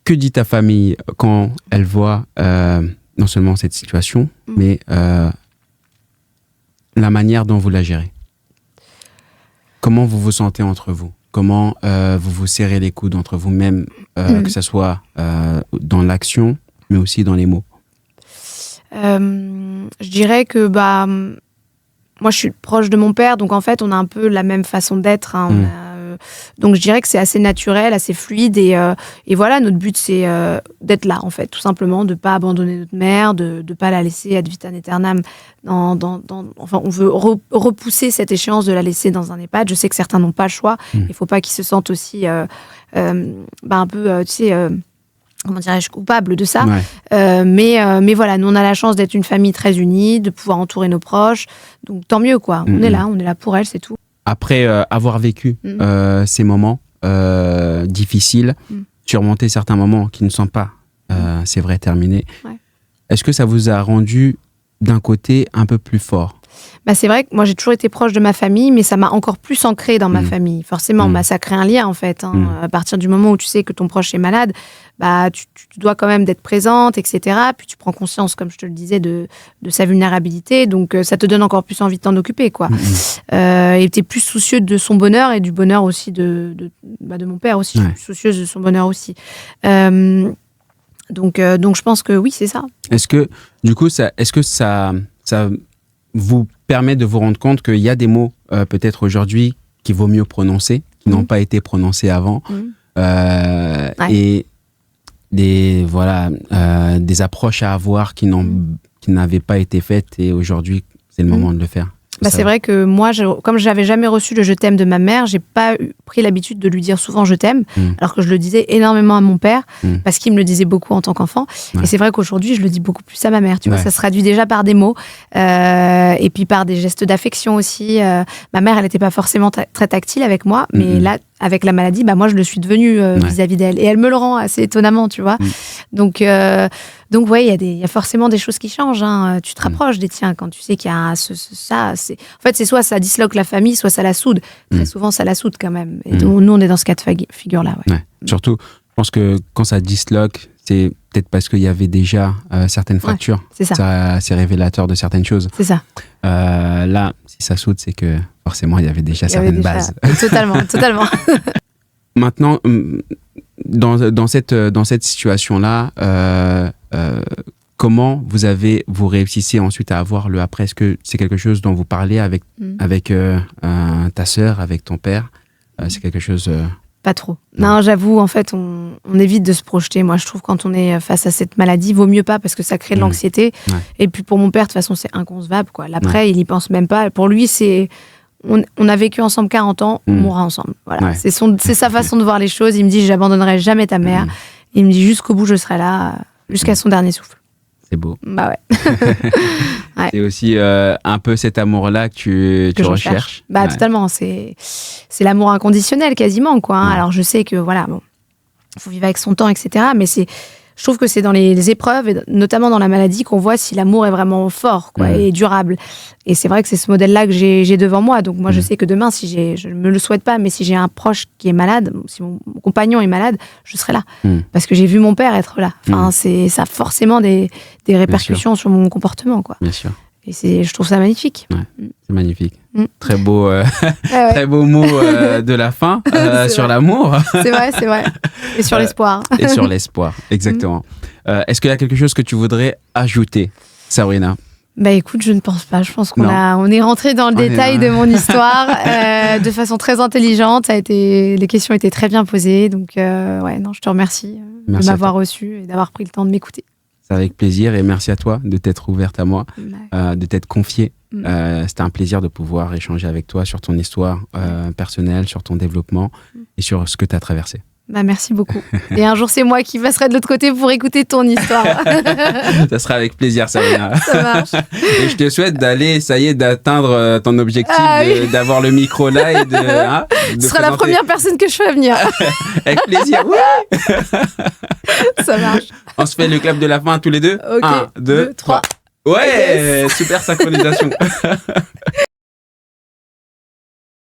Que dit ta famille quand elle voit non seulement cette situation, mais la manière dont vous la gérez ? Comment vous vous sentez entre vous ? Comment vous vous serrez les coudes entre vous-même, que ce soit dans l'action, mais aussi dans les mots ? Je dirais que moi, je suis proche de mon père, donc en fait, on a un peu la même façon d'être. Donc, je dirais que c'est assez naturel, assez fluide. Et voilà, notre but, c'est d'être là, en fait, tout simplement, de ne pas abandonner notre mère, de ne pas la laisser ad vitam aeternam. Enfin, on veut repousser cette échéance de la laisser dans un EHPAD. Je sais que certains n'ont pas le choix. Il ne faut pas qu'ils se sentent aussi un peu, tu sais... comment dirais-je, coupable de ça. Mais voilà, nous, on a la chance d'être une famille très unie, de pouvoir entourer nos proches. Donc, tant mieux, quoi. On est là pour elle, c'est tout. Après avoir vécu ces moments difficiles, surmonter certains moments qui ne sont pas, c'est vrai, terminés, est-ce que ça vous a rendu, d'un côté, un peu plus fort ? C'est vrai que moi, j'ai toujours été proche de ma famille, mais ça m'a encore plus ancré dans ma famille. Forcément, ça crée un lien, en fait. À partir du moment où tu sais que ton proche est malade, tu dois quand même d'être présente, etc. Puis tu prends conscience, comme je te le disais, de sa vulnérabilité. Donc, ça te donne encore plus envie de t'en occuper, quoi. Et tu es plus soucieux de son bonheur et du bonheur aussi de mon père aussi. Je suis plus soucieuse de son bonheur aussi. Donc, je pense que oui, c'est ça. Est-ce que, du coup, ça vous permet de vous rendre compte qu'il y a des mots, peut-être aujourd'hui, qu'il vaut mieux prononcer, qui n'ont pas été prononcés avant, et des approches à avoir qui n'avaient pas été faites, et aujourd'hui, c'est le moment de le faire. C'est vrai que moi, comme je n'avais jamais reçu le je t'aime de ma mère, j'ai pas pris l'habitude de lui dire souvent je t'aime, alors que je le disais énormément à mon père, parce qu'il me le disait beaucoup en tant qu'enfant. Ouais. Et c'est vrai qu'aujourd'hui, je le dis beaucoup plus à ma mère. Tu vois, ça se traduit déjà par des mots, et puis par des gestes d'affection aussi. Ma mère, elle n'était pas forcément très tactile avec moi, mais là, avec la maladie, moi, je le suis devenue vis-à-vis d'elle. Et elle me le rend assez étonnamment, tu vois. Donc, ouais, il y a forcément des choses qui changent. Hein. Tu te rapproches des tiens quand tu sais qu'il y a ça. En fait, c'est soit ça disloque la famille, soit ça la soude. Très souvent, ça la soude quand même. Et donc, nous, on est dans ce cas de figure-là. Ouais. Ouais. Surtout, je pense que quand ça disloque, c'est peut-être parce qu'il y avait déjà certaines fractures. C'est ça. C'est révélateur de certaines choses. C'est ça. Là, si ça soude, c'est que forcément, il y avait déjà certaines bases. Totalement. Maintenant, dans cette situation-là, comment vous réussissez ensuite à avoir le après? Est-ce que c'est quelque chose dont vous parlez avec ta sœur, avec ton père? C'est quelque chose... Pas trop. Non, j'avoue, en fait, on évite de se projeter. Moi, je trouve quand on est face à cette maladie, vaut mieux pas parce que ça crée de l'anxiété. Ouais. Et puis pour mon père, de toute façon, c'est inconcevable, quoi. L'après, il y pense même pas. Pour lui, c'est... On a vécu ensemble 40 ans, on mourra ensemble. Voilà. Ouais. C'est sa façon de voir les choses. Il me dit, j'abandonnerai jamais ta mère. Il me dit, jusqu'au bout, je serai là, jusqu'à son dernier souffle. C'est beau. Bah ouais. Ouais. C'est aussi un peu cet amour-là que tu recherches. Bah totalement. C'est l'amour inconditionnel quasiment, quoi. Hein. Alors je sais que voilà, bon, faut vivre avec son temps, etc. Mais je trouve que c'est dans les épreuves, et notamment dans la maladie, qu'on voit si l'amour est vraiment fort, quoi, et durable. Et c'est vrai que c'est ce modèle-là que j'ai devant moi. Donc moi, je sais que demain, je ne me le souhaite pas, mais si j'ai un proche qui est malade, si mon compagnon est malade, je serai là. Parce que j'ai vu mon père être là. Enfin, ça a forcément des répercussions sur mon comportement, quoi. Bien sûr. Et je trouve ça magnifique. Ouais, c'est magnifique. Très beau, très beau mot de la fin sur l'amour. C'est vrai. Et sur l'espoir. Et sur l'espoir, exactement. Est-ce qu'il y a quelque chose que tu voudrais ajouter, Sabrina? Bah écoute, je ne pense pas. Je pense on est rentré dans le détail de mon histoire de façon très intelligente. Les questions étaient très bien posées. Donc je te remercie de m'avoir reçu et d'avoir pris le temps de m'écouter. C'est avec plaisir et merci à toi de t'être ouverte à moi, de t'être confiée. C'était un plaisir de pouvoir échanger avec toi sur ton histoire personnelle, sur ton développement et sur ce que tu as traversé. Bah, merci beaucoup. Et un jour, c'est moi qui passerai de l'autre côté pour écouter ton histoire. Ça sera avec plaisir, Sabrina. Ça marche. Et je te souhaite d'atteindre ton objectif, d'avoir le micro là et de Tu seras la première personne que je fais venir. Avec plaisir, oui. Ça marche. On se fait le clap de la fin tous les deux. Ok. 1, 2, 3. Ouais, yes. Super synchronisation.